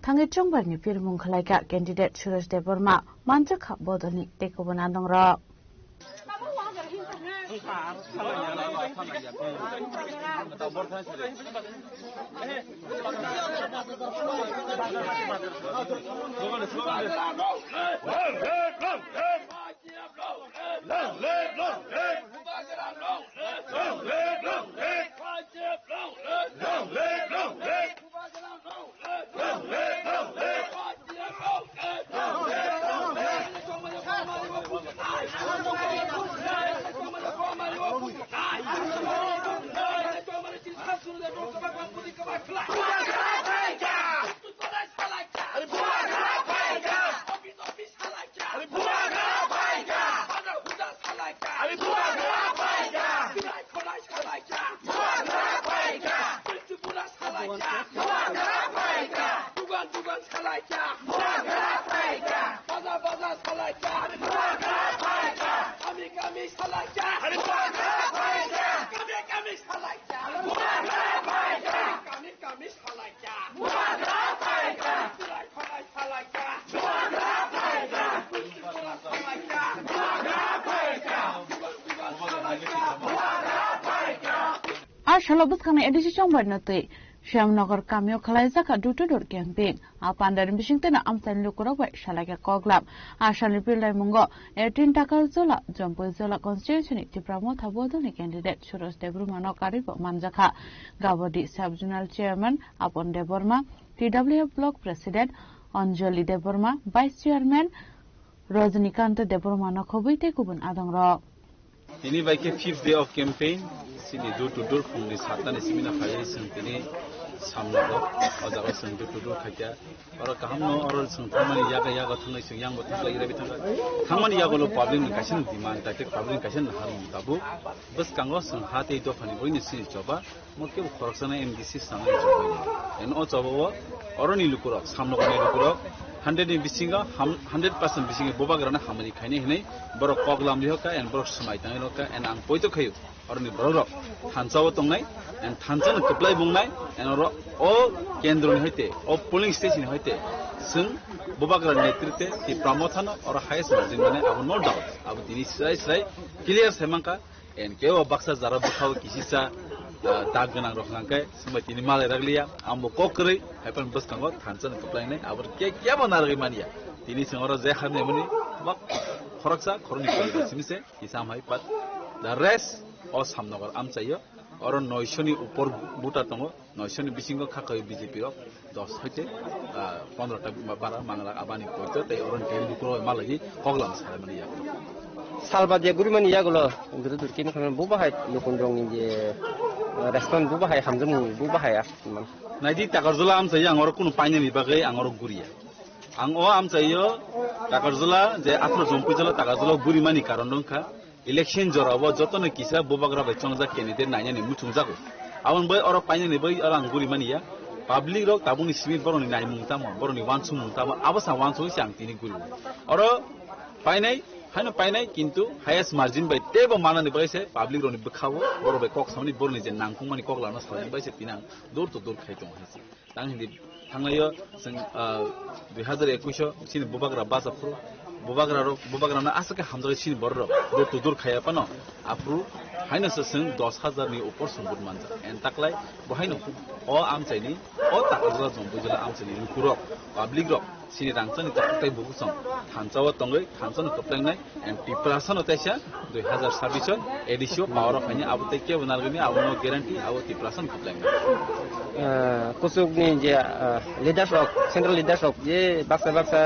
Speaker 6: थांगै चंबारनि बिरमुं खालायग्रा कैंडिडेट सुरेश देबबर्मा मानजाखा बदलनि टेकबोना दं र Shalobus kami edisi chombar natui Shyamnagar kamyo khalaijaka door-to-door campaign a pandarin bishingtena amsan lukuragwa shalaga koglam a shalipilai mungo 18 takar zola jompoi zola constituency tipramo thabodoni candidate Suresh Debruma karibo manjaka Gawadi sub-zonal chairman Apon Deborma TWF block president Anjali Deborma vice chairman Rajnikant Deborma khobite kubun adangro
Speaker 15: ini baike 5th day of campaign sini door-to-door from the satani simina khaya santini samnago ojaga sing door-to-door khaya oro kahamno oro sangmani yaga thunai sing yang bothang lai rabi thanga thangmani yagolo public ni kasin demand ta public kasin harum tabu bas kango sang hate do phani boini si choba mokke khorksana MDC sanai choba en o choba oro ni lukurok samnago ni lukurok 100 bisinga 100% bisinga bobagrana hamani khaine hinai boro koglam lihoka en boro samai tangiloka en ang poito khayu orni boro thansawo tongnai en thansan keplai bungnai en oro o kendro ni hoite o polling station hoite sing bobagra netritwe ti pramothano oro highest margin mane abo no doubt abo tini sai clear semangka en keo baksa zara bukhaw kisisa dag ganang rokhangkai semai tini malai raglia ambo kokri happen bus kango thansan keplai nai abo ke bonargi mania tini singora je khamne muni bak khoraksa khorni koi simise hisam hai pat the rest o samnagar amchayo oro 900 ni upor buta tongo 900 ni bisingo khakai BJP ro 10 hoite 15 ta bara mangla abani koito tei oro teli pro malagi koglam salamani ya
Speaker 16: salba je gurimani yagulo dudur kin khan bu bahai lokon rong je restaurant bu bahai hamjum bu bahai man
Speaker 15: naidi takarjula amchayo angoro kunu paine ni bagai angoro guria ang o amchayo takarjula je atro jompujala takarjula gurimani karon dongkha election jorabo jotone kisa bobagra bai chongja candidate naina ni muchungjago awon bai oro paine ni bai arang guri mania public rok tabuni simit boroni nai mungtamo boroni wansu mungtamo abasa wansu siang tini guru oro painai hano painai kintu highest margin bai tebo manani bai se public roni bkhawo boro bai kok samni boroni je nangkungmani kok lana salani bai se pinang door to door khaitong hasi tang hindi tanglayo sing 2021 sini bobagra basapro bubagrano asake hamdari sin borro dor to dor khaya pano apru haina seseng 10,000 ni upor sumbur manja en taklai bohaino o amchaini o takra jombujala amchaini kurok public rok sini rangchani takai bugusam thanchawa tongai thanchani koplangnai en tiprasano taisa 2026 edisio power of hanya abute ke bunalgini abono guarantee abo tiprasan koplangnai
Speaker 16: kusuk ni je leadership central leadership je baksa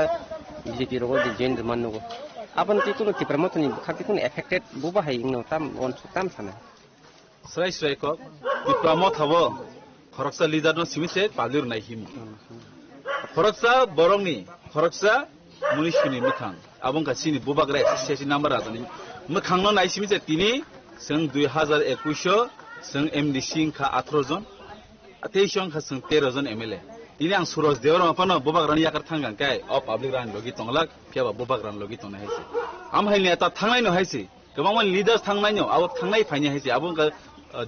Speaker 16: BJP rogo di join man nogo apan ti kuno ti promote ni khaki kun affected buba hai no tam on tam sana
Speaker 15: srai ko di promote habo khoroksa leader no simise palir nai himu khoroksa borongni khoroksa munishini mukhang abong ka sini buba gra sesi number azani mukhang no nai simise tini seng 2021 seng MDC kha 18 jon ateshong kha seng 13 jon MLA ini ang suros deor apano bobagran yakar thangang kai o public ran logi tonglak phiaba bobagran logi tongna haisi am hailni ta thangnai no haisi gabangman leaders thangnai no abo thangnai phaini haisi abo ka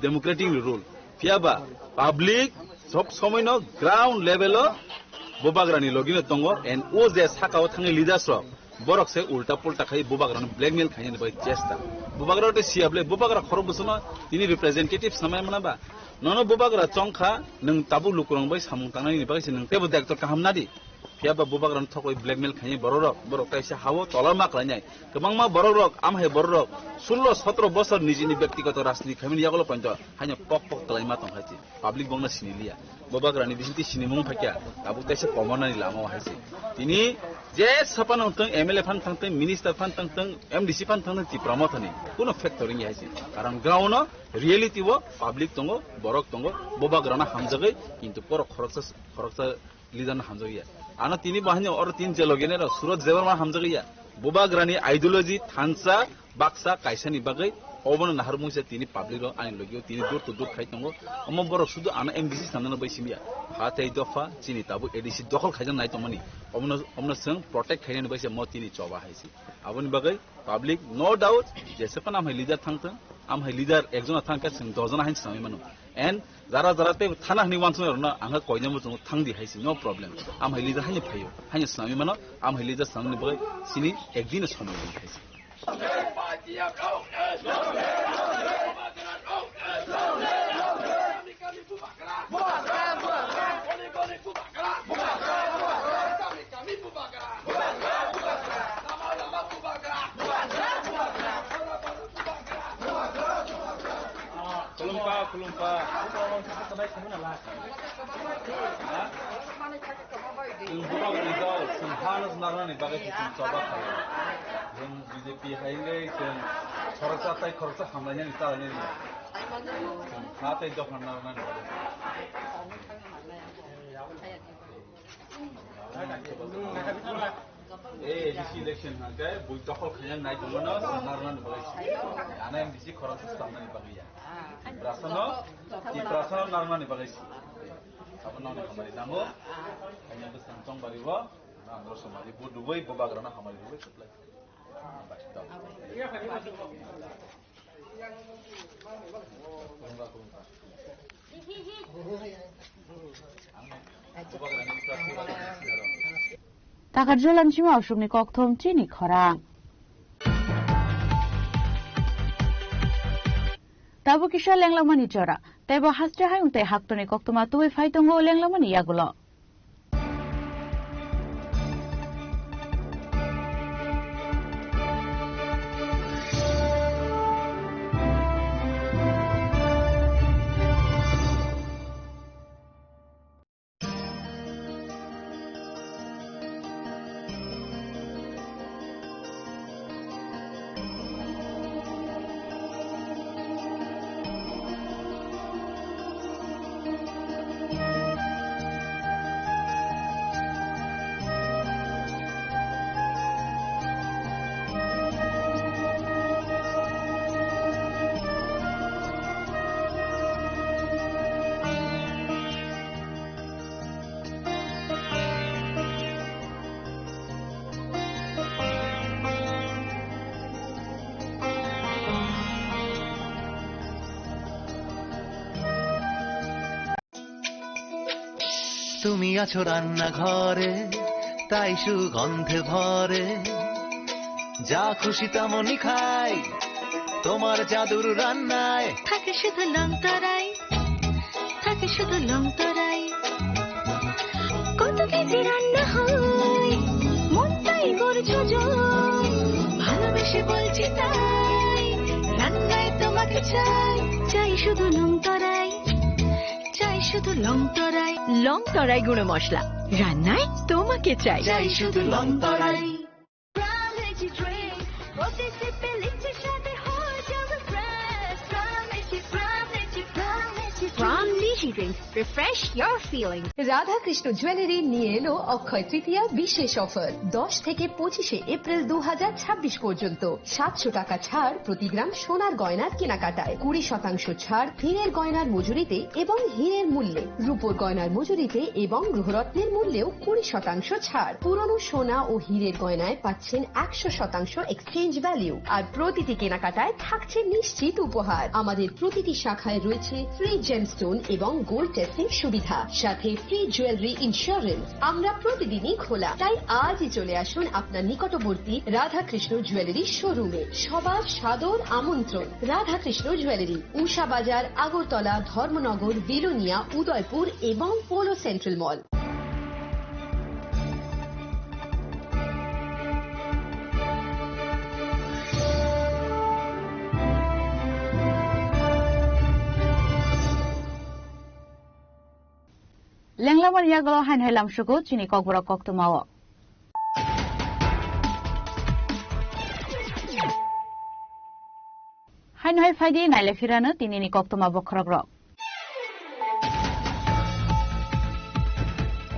Speaker 15: democratic rule phiaba public sob somoy no ground level o bobagrani logi no tongo and o je saka o thangai leaders ro borok se ulta pulta khai bobagran blackmail khaini bai chesta bobagran te siable bobagra khorobusno ini representative samay manaba nono bubagra chongkha nung tabu lukurang bai samung tangnai ni bagisi nung tebo dektor kahamnadi phiaba bubagran thokoi blackmail khani borok kaisa hawo tolarma klanyai kebangma borok amhe borok 16 17 বছর নিজini ব্যক্তিগত রাজনীতি come in ইয়াগলো পঞ্চ হাইনো পক তলাইমা তংহাইছি public বংনা সিনিলিয়া ববাগ্রানি বিসিতি সিনিমুং ফাকিয়া তাবু তাইসে কমনানি লামো হাইছি তিনি যে সাপান তং MLA fun তং minister fun তং MDC fun তং তি প্রমোথনি কোনো ফ্যাক্টরিং হাইছি কারণ গ্রাউন্ড রিয়েলিটি ও পাবলিক তং বরক তং ববাগ্রানা হামজাগৈ কিন্তু পর খরকসা লিদান হামজাগিয়া আনা তিনি বাহানি অর তিন জেলগেনে সুরত জেবরমা হামজাগিয়া ববাগ্রানি ideology থানসা baksa kaisani bagai obono nahar mungse tini public ro ani logio tini dur to dur khai tongo omo borok sudu ana MDC samna bai simia hatai dofa chini tabu ADC dokhol khaijan nai tomani omno seng protect khaini bai se mo tini choba haisi aboni bagai public no doubt jese pan am leader thangta am leader ekjona thangka seng dojona hain sami manu and jara te thana ni wansno na anga koinamo jong thangdi haisi no problem am leader hain phayo hain sami manu am leader samni bagai sini ekdin somoy haisi Kulumpa. Bukan result, semhanas narani bagai sistem coba kaya. Yang BJP haile, yang khorsa tai khorsa hamlanya ni taranya ni. Hatai dokhan narani. ADC election hagai, bui dokol kaya naik mana narani bagai. Ana MDC khorsa samnani bagai ya. Prasano narani bagai. Apa nama kembali namo? Hanya tu santong bariwa, nah terus kembali buduway bobagrana kembali buduway supply.
Speaker 6: Takarjolan cima usum ni kokthom cini khorang. Tabu kisah lenglamani cora. Tebo hasja hai unte haktoni koktoma tuwe faitongo lenglamani yagulo.
Speaker 17: তুমি আছো রান্না ঘরে তাই সুগন্ধে ভরে
Speaker 7: যা খুশি তেমনই খাই তোমার জাদুর রান্নায়
Speaker 8: থাকে শুধু লং তরাই থাকে শুধু লং তরাই কত কেজি রান্না হয় মনটাই করছো জয় ভালোবেসে বলছি তাই রান্নায় তোমাকে চাই চাই শুধু লং তরাই চাই শুধু লং তরাই
Speaker 5: লং তরাই গুঁড়ো মশলা রান্নায় তোমাকে চাই
Speaker 8: চাই শুধু long Terai
Speaker 4: From Niji Drinks, refresh your feelings. Radhakrishna jewellery নিয়ে এলো অক্ষয় তৃতীয়া বিশেষ অফার 10 থেকে 25 এপ্রিল 2026 পর্যন্ত 700 টাকা ছাড় প্রতি গ্রাম সোনার গয়নার কেনাকাটায় 20% ছাড় হীরের গয়নার মজুরিতে এবং হীরের মূল্যে রূপোর গয়নার মজুরিতে এবং গ্রহরত্নের মূল্যেও 20% ছাড় পুরনো সোনা ও হীরের গয়নায় পাচ্ছেন 100% এক্সচেঞ্জ ভ্যালু আর প্রতিটি কেনাকাটায় থাকছে নিশ্চিত উপহার আমাদের প্রতিটি শাখায় রয়েছে ফ্রি জেমস্টোন এবং গোল্ড টেস্টিং সুবিধা সাথে ফ্রি জুয়েলারি ইন্স্যুরেন্স আমরা প্রতিদিনই খোলা তাই আজই চলে আসুন আপনার নিকটবর্তী রাধাকৃষ্ণ জুয়েলারি শোরুমে সবার সাদর আমন্ত্রণ রাধাকৃষ্ণ জুয়েলারি উষা বাজার আগরতলা ধর্মনগর বিলোনিয়া উদয়পুর এবং polo central mall
Speaker 6: Lenglaman yagalo han helam shugo chini kokbora koktumawo. Han hoi faidi naile firano tinini koktuma bokhrogro.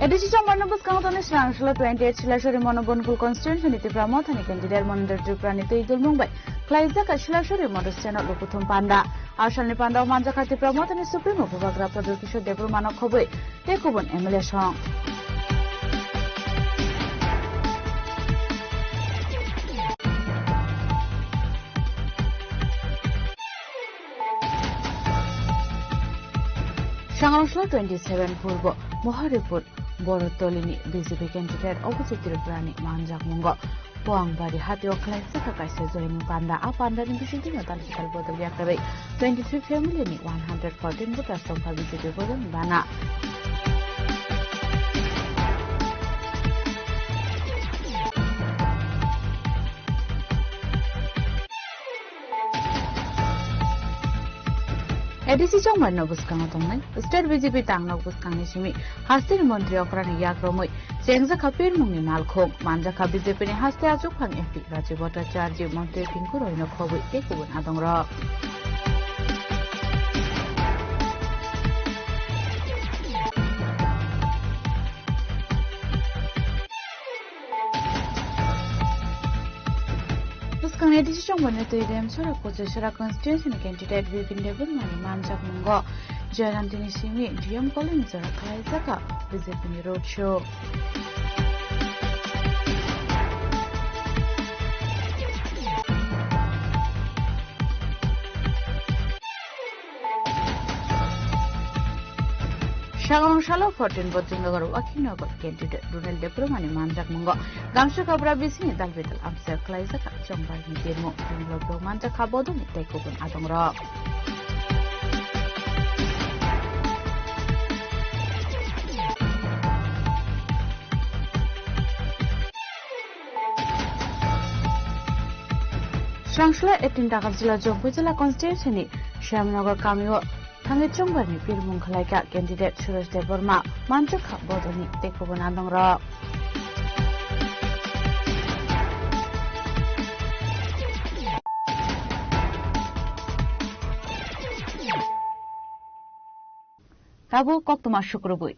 Speaker 6: Edisi Chamarnabus County National 28 Shilashori Monobonful Constitution iti Pramothani candidate Monitor Triprani Tuidul Mumbai. Klaizaka Shilashori Modus Channel Lukutum Panda. Ashalni Panda Manjakati Pramothani Supreme Upagra Pradukisho Debru Manokhobe. Tekubun MLA Song. Shanghai 27 Purbo Mohoripur Borotolini BJP candidate opposite Tirupurani Manjak Mungo Poangbari Hatio Klaisaka Kaisa joining Panda Apanda in the city of Talkal Bodol Yakabe 23 family 114 voters from BJP Bodol Bana. Edisi Chongman Nobus Kangatongai, State BJP Tang Nobus Kangishimi, Hastin Montri Okrani Yakromoi, Chengza Kapir Mumi Malkog, Manjaka BJP Haste Azukan Epi, Rajivota Charge, Monte Pinkuro in a Kowi, Ekubun Adongra. Edisi Chongman Tuidem Sura Kuchara Constitution candidate Vipin Devon Manjak Mungo, Jarantini Simi, GM Collins, Klaizaka, BJP Roadshow. Shagong Shallow 14 Botinogor Wakinogo candidate Brunel Depromani Manjak Mungo, Gamsha Kabra Bisini Dalvital Amser Klaizaka, Chombar Nidemo, Pingo Manjak Habodu, Tekubun Adongra. Shangshla 18 Dakazilla Jombuzilla Constitution, Shamnagar Kamio. Tangi Chongbarni Pirmung Kalaika candidate Suresh Deborma Manjak Bodoni Tekubun Adongra. Rabu Koktuma Shukrubui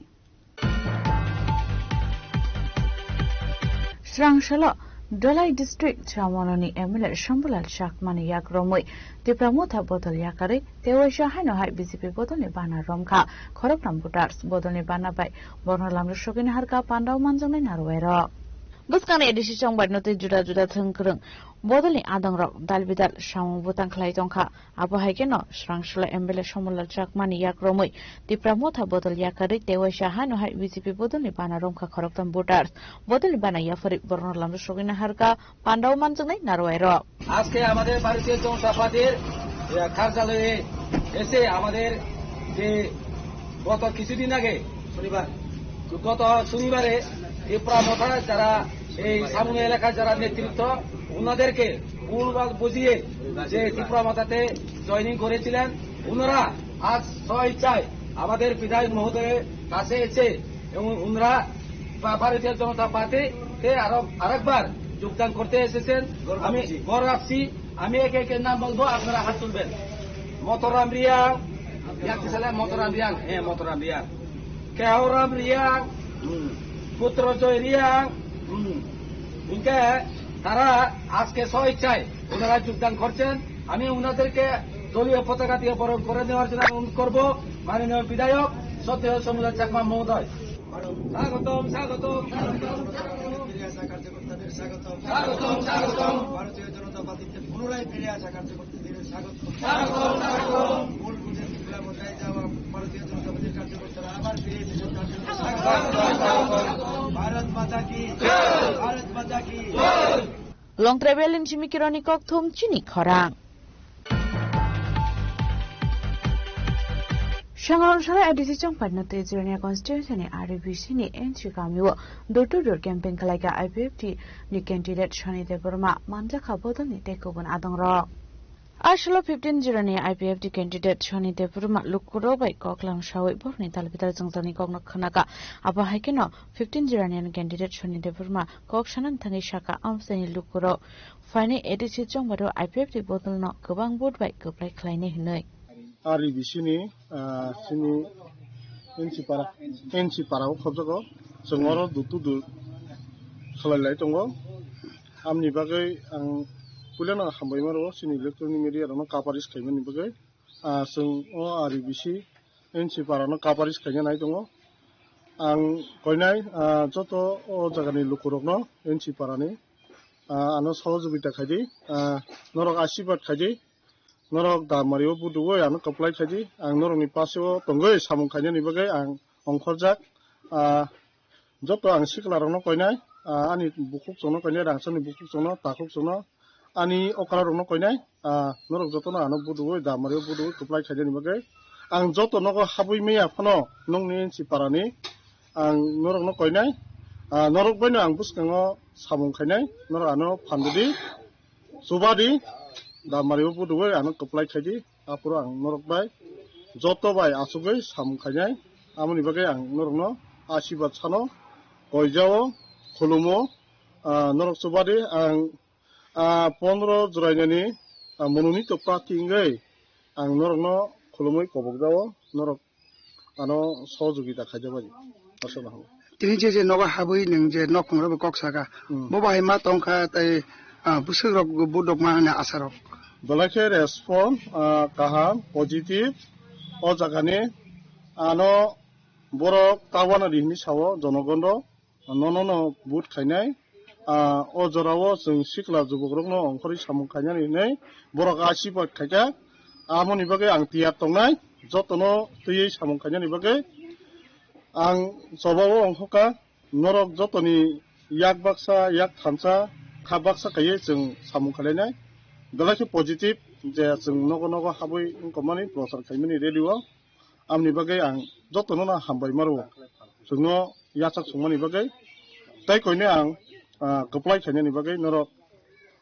Speaker 6: Shrangshalo Dolai District Chamononi MLA Shambulal Shakmani Yakromoi, the Pramotha Botol Yakari, Teosha Hanohai BCP Botoni Bana Romka, Korokram Butars, Bodoni Bana by Bornalam Shogin Harka Panda Manzoni Narwero. Buskang edisi chongbar noti juda thengkreng bodolni adangrok dalbidal samung butang khlai tongkha abo haikeno srangsula embele somolal chakmani yakromoi tipramotha bodol yakari tewai shahano hai BJP bodolni bana romkha khoroktam voters bodolni bana yafari bornolam sogina harka pandaw manjungnai narwairo
Speaker 17: আজকে আমাদের ভারতীয় জনতা পার্টির কার্যালয়ে এসে আমাদের যে গত কিছুদিন আগে গত শনিবারে ত্রিপুরামথা যারা এই সামুং এলাকার যারা নেতৃত্ব ওনাদেরকে ভুলভাল বুঝিয়ে যে ত্রিপুরামথাতে জয়েনিং করেছিলেন ওনারা আজ স্বইচ্ছায় আমাদের বিধায়ক মহোদয়ের কাছে এসে এবং ওনারা ভারতীয় জনতা পার্টিতে আরেকবার যোগদান করতে এসেছেন আমি গড় রাখছি আমি একে একে নাম বলবো আপনারা হাত তুলবেন মতরাম রিয়াং মতরাম রিয়াং হ্যাঁ মতরাম রিয়াং কেহরাম রিয়াং পুত্র জয় রিয়াং উনকে তারা আজকে স্বইচ্ছায় ওনারা যোগদান করছেন আমি ওনাদেরকে দলীয় পতাকা দিয়ে বরণ করে নেওয়ার জন্য অনুরোধ করব মাননীয় বিধায়ক সত্যেন্দ্র সমুদ্র চাকমা মহোদয় স্বাগতম স্বাগতম স্বাগতম স্বাগতম ভারতীয় জনতা পার্টিতে পুনরায় ফিরে আসা কার্যকর্তাদের স্বাগতম মূল বুঝে ত্রিপুরামথায় যাওয়া ভারতীয় জনতা পার্টির কার্যকর্তারা আবার ফিরে এসেছেন ভারত মাতা কি ভারত মাতা কি
Speaker 6: long travel in chimikironi kok thum chini khorang Shanghai edisi chongpar noti Zirnia constituency ni RBC ni entry kamiwo door-to-door campaign kalaika IPFT ni candidate Shani Deburma manja khabodon ni tekobon adongra Ashlo 15 jirani IPFT candidate Shani Deburma lukuro bai koklang shawi borni talbitar jangzani kokna khanaka aba haikeno 15 jirani candidate Shani Deburma kok shanan thangi shaka amsani lukuro fine edisi chongbaro IPFT bodolno gobang board bai goplai khlaine hinoi
Speaker 13: RBC ni sini NC para khobjago jongoro dutu khalai tongo amni bagai ang pulana hambai maro sini electronic media no kaparis khaimani bagai sung o RBC NC para no kaparis khaina nai tongo ang koinai joto o jagani lukurok no NC para ni ano sahojogita khaidi norok ashibad khaidi Norok da Mario Budugo ano kaplai khaji ang norok ni paseo tongoi samung khanya ni bagai ang ongkhorjak joto ang siklar no koinai ani bukuk sono koinai rangsan ni bukuk sono takuk sono ani okara no koinai norok joto na ano Budugo da Mario Budugo kaplai khaja ni bagai ang joto no ko habui meya phano nongni si parani ang norok no koinai norok baino ang buskango samung khainai norok ano phandudi subadi da Mario Budugo ano kaplai khaji apuro ang norok bai joto bai asugai samung khainai amoni bagai ang norok no ashibad sano koijao khulumo norok subadi ang 15 jurainani monuni to pratingai ang norok no khulumoi kobokjao norok ano sojogita khaijabai asana ho
Speaker 18: তিনি যে নবা হাবই নং যে নকংরব ককসাকা ববাই মা তংখা তাই বুসরক বুদক মানা আসারক
Speaker 13: Dolake respond kaham positive o jagani ano borok tawana rihni sawo jonogondo nono bud khainai o jorao jeng sikla jubokrok no ongkhori samung khainani nei borok asibat khaika amoni bagai ang tiar tongnai jotono tui samung khainani bagai ang sobao ongkhoka norok jotoni yak baksa yak thamsa khabaksa kaiye jeng samung khainai Dolake positive je jeng nogo habui komani prosar khaimani radio amni bagai ang jotono na hambai maru jengno yasak sungmani bagai tai koine ang kaplai khainani bagai norok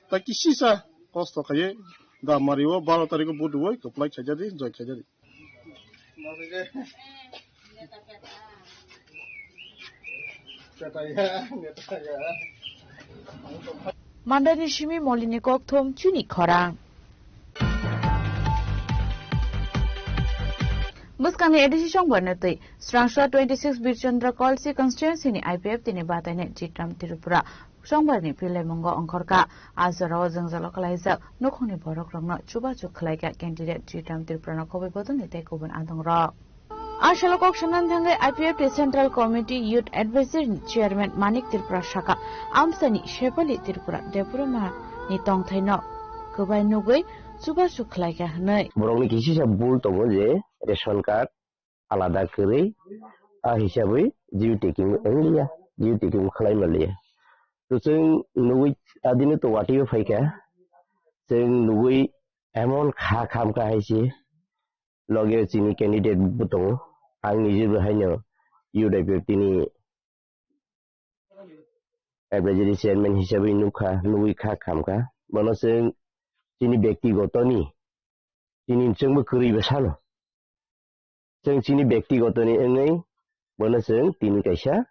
Speaker 13: tai kisisa kosto khaye da Mario 12 tarikh budwoi kaplai khaijadi joy khaijadi
Speaker 6: Mandani shimi molini kok thom chuni khorang Buskang ni edisi chongbar natoi Srangsha 26 Birchandra Kolsi constituency ni IPF tini batane Jitram Tirupura chongbar ni pilai mongo ongkhorka azaro jangjalo kalaijak nokhoni borok rokno chuba chuk khalaiga candidate Jitram Tirupura no kobai bodon ni tekobon adongra Ashalo kok shanan thangai IPFT Central Committee Youth Advisory Chairman Manik Tripura Shaka Amsani Shepali Tripura Depurama ni tongthaino gobai nugoi suba sukhlai ka hanai
Speaker 19: borongni kisi sa bul tongo je ration card alada kore a hisabai jiu taking englia jiu taking khlai malia to jeng nugoi adine to watiyo phaika jeng nugoi emon kha kham ka haise loge chini candidate butong ang nije bahaino UDP ni advisory chairman hisabai nukha nugoi kha kham ka bono jeng chini bektygotoni chini jengbo kri besano jeng chini bektygotoni engai bono jeng tini kaisa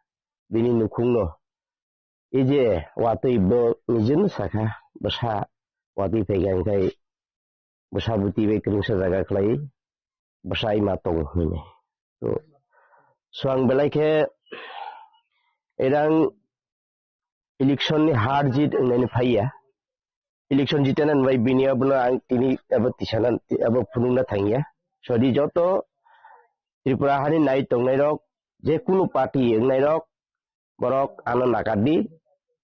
Speaker 19: bini nukhungno eje watui bo nijin saka basa watui pegang kai basa buti be kringsa jaga khlai basa ima tong hine to swang belai ke erang election ni har jit ngani phaiya election jitenan vai binia buna ang tini aba tisanan aba phununa thangya sodi joto Tripura hani nai tongnai rok je kuno party ngai rok borok anan nakadi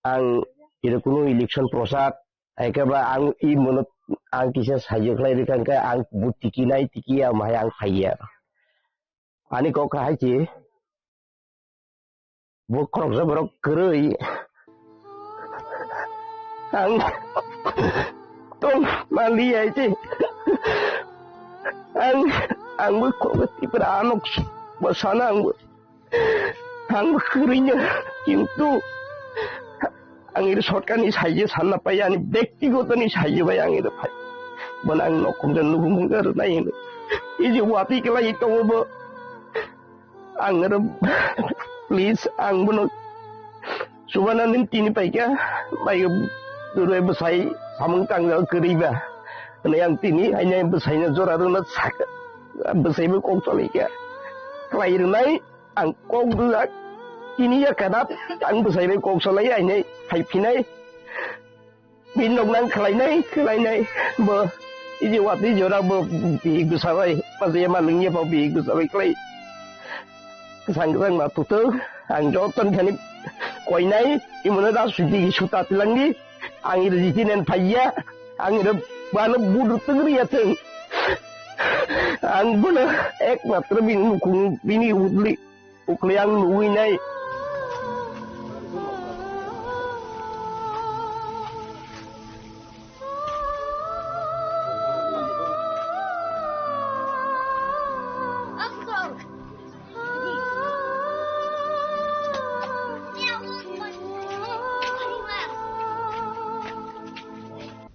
Speaker 19: ang irokunu election prosat ekaba ang I monot ang kisa sajoklai rikan ka ang butiki nai tikia mayang phaiya ani ko ka haji bo krok za borok krei ang tong mali aje ang bu ko Tripura anok basana ang krinya kintu ang ir shortkan ni saije sanna pai ani ব্যক্তিগত ni saije bai ang ir phai banang nokum jan lubung gar nai iji wati kala ito bo ang ir please ang buno subana nin tini pai kya bai duroi besai samung tanggal keriba ana yang tini hanya besai na jora runa sak besai be kong toli kya klair nai ang kong duak ini ya kadap ang besai be kong solai ai nei hai pinai bin nong nang khlai nai bo iji wati jora bo bi gusawai pasai ma lingye bo bi gusawai klai sang ma tutu ang jotan thani koi nai imuna da sudi suta tilangi ang ir jitinen phaiya ang ir bana budu tengri ya teng ang buna ek matra bin kung bini udli ukliang nui nai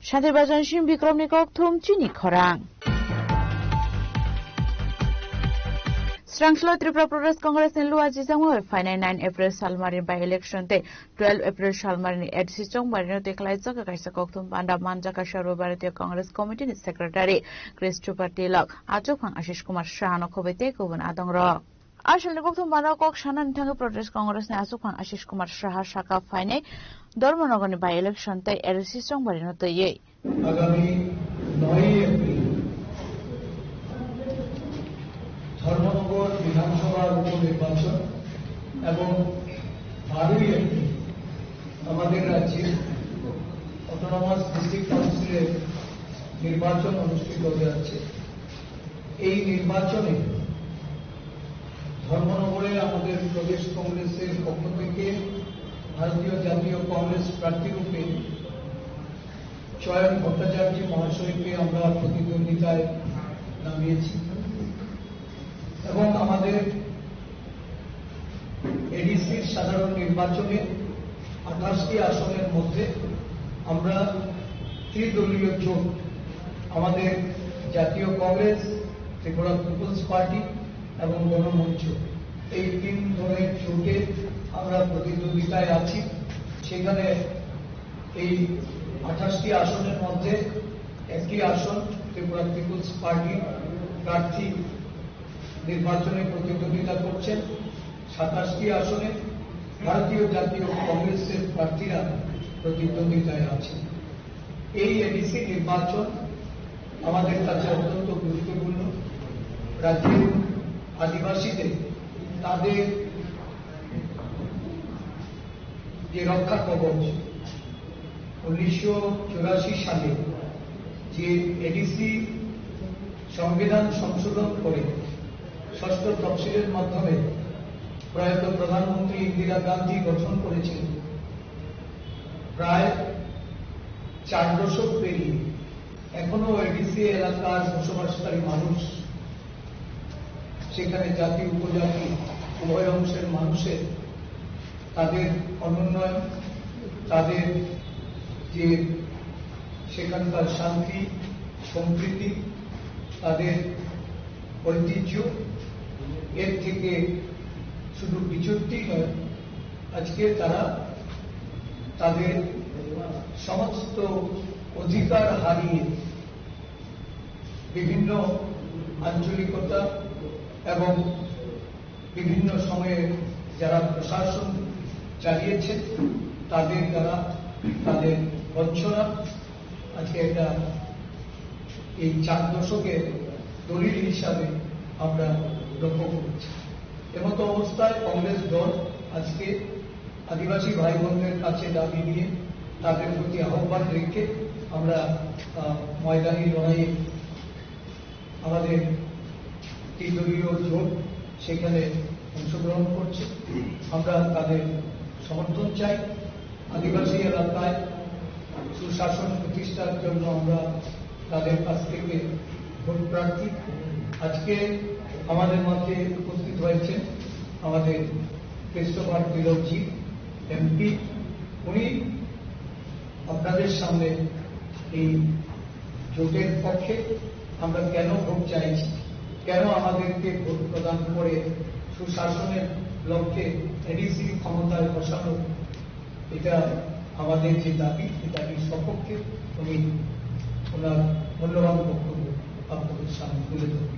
Speaker 6: Shantir Bajan Shim Bikram Nikok Thum Chini Khorang Srangslo Tripura Progress Congress in Lua Jizangwa Final 9 April Salmarin by election te 12 April Salmarin EDC Chongmarino te Klaizaka Kaisa Kokthum Banda Manjaka Sharu Bharatiya Congress Committee Secretary Christopher Tilak Achokphang Ashish Kumar Shahano Khobete Kubun Adongrok Ashal Nikokthum Banda Kok Shanan Thanga Progress Congress ne Achokphang Ashish Kumar Shah Shaka Final Dormonogani by election te EDC Chongmarino te ye
Speaker 10: আগামী 9 April Dharmanagar বিধানসভার উপনির্বাচন এবং 12 April আমাদের রাজ্যে autonomous district কাউন্সিলের নির্বাচন অনুষ্ঠিত হতে যাচ্ছে এই নির্বাচনে ধর্মনগরে আমাদের প্রদেশ কংগ্রেসের পক্ষ থেকে ভারতীয় জাতীয় কংগ্রেস প্রার্থীরূপে চয়ন ভট্টাচার্য মহাশয়কে আমরা প্রতিদ্বন্দ্বিতায় নামিয়েছি এবং আমাদের এডিসির সাধারণ নির্বাচনে 28টি আসনের মধ্যে আমরা ত্রিদলীয় জোট আমাদের জাতীয় কংগ্রেস ত্রিপুরা পিপলস পার্টি এবং গণমঞ্চ এই তিন দলের জোটে আমরা প্রতিদ্বন্দ্বিতায় আছি সেখানে এই 28টি আসনের মধ্যে একটি আসন ত্রিপুরা পিপলস পার্টির প্রার্থী নির্বাচনে প্রতিদ্বন্দ্বিতা করছেন 27টি আসনে ভারতীয় জাতীয় কংগ্রেসের প্রার্থীরা প্রতিদ্বন্দ্বিতায় আছেন এই এডিসি নির্বাচন আমাদের কাছে অত্যন্ত গুরুত্বপূর্ণ রাজ্যের
Speaker 20: আদিবাসীদের তাদের যে রক্ষা কবচ 1984 সালে যে এডিসি সংবিধান সংশোধন করে ষষ্ঠ তফসিলের মাধ্যমে প্রয়াত প্রধানমন্ত্রী ইন্দিরা গান্ধী গঠন করেছিলেন, প্রায় 4 দশক পেরিয়ে এখনো এডিসি এলাকার বসবাসকারী মানুষ, সেখানে জাতি উপজাতি উভয় অংশের মানুষের তাদের অনুন্নয়ন, তাদের যে সেখানকার শান্তি সম্প্রীতি, তাদের ঐতিহ্য, এর থেকে শুধু বিচ্যুতি নয়, আজকে তারা তাদের সমস্ত অধিকার হারিয়ে বিভিন্ন আঞ্চলিকতা এবং বিভিন্ন সময়ে যারা প্রশাসন চালিয়েছে তাদের দ্বারা তাদের বঞ্চনা আজকে একটা এই 4 দশকের দলিল হিসাবে আমরা লক্ষ্য করছি। এমতো অবস্থায় কংগ্রেস দল আজকে আদিবাসী ভাই বোনদের কাছে দাবি নিয়ে তাদের প্রতি আহ্বান রেখে আমরা ময়দানি লড়াইয়ে আমাদের ত্রিদলীয় জোট সেখানে অংশগ্রহণ করছে। আমরা তাদের সমর্থন চাই। আদিবাসী এলাকায় সুশাসন প্রতিষ্ঠার জন্য আমরা তাদের কাছ থেকে ভোট প্রার্থী। আজকে আমাদের মধ্যে উপস্থিত হয়েছেন আমাদের ক্রিস্টোফার তিলকজি এমপি। উনি আপনাদের সামনে এই জোটের পক্ষে আমরা কেন ভোট চাইছি, কেন আমাদেরকে ভোট প্রদান করে সুশাসনের লক্ষ্যে এডিসি ক্ষমতায় বসানো, এটা আমাদের যে দাবি, এই দাবির সপক্ষে উনি ওনার মূল্যবান বক্তব্য আপনাদের সামনে তুলে ধরবেন।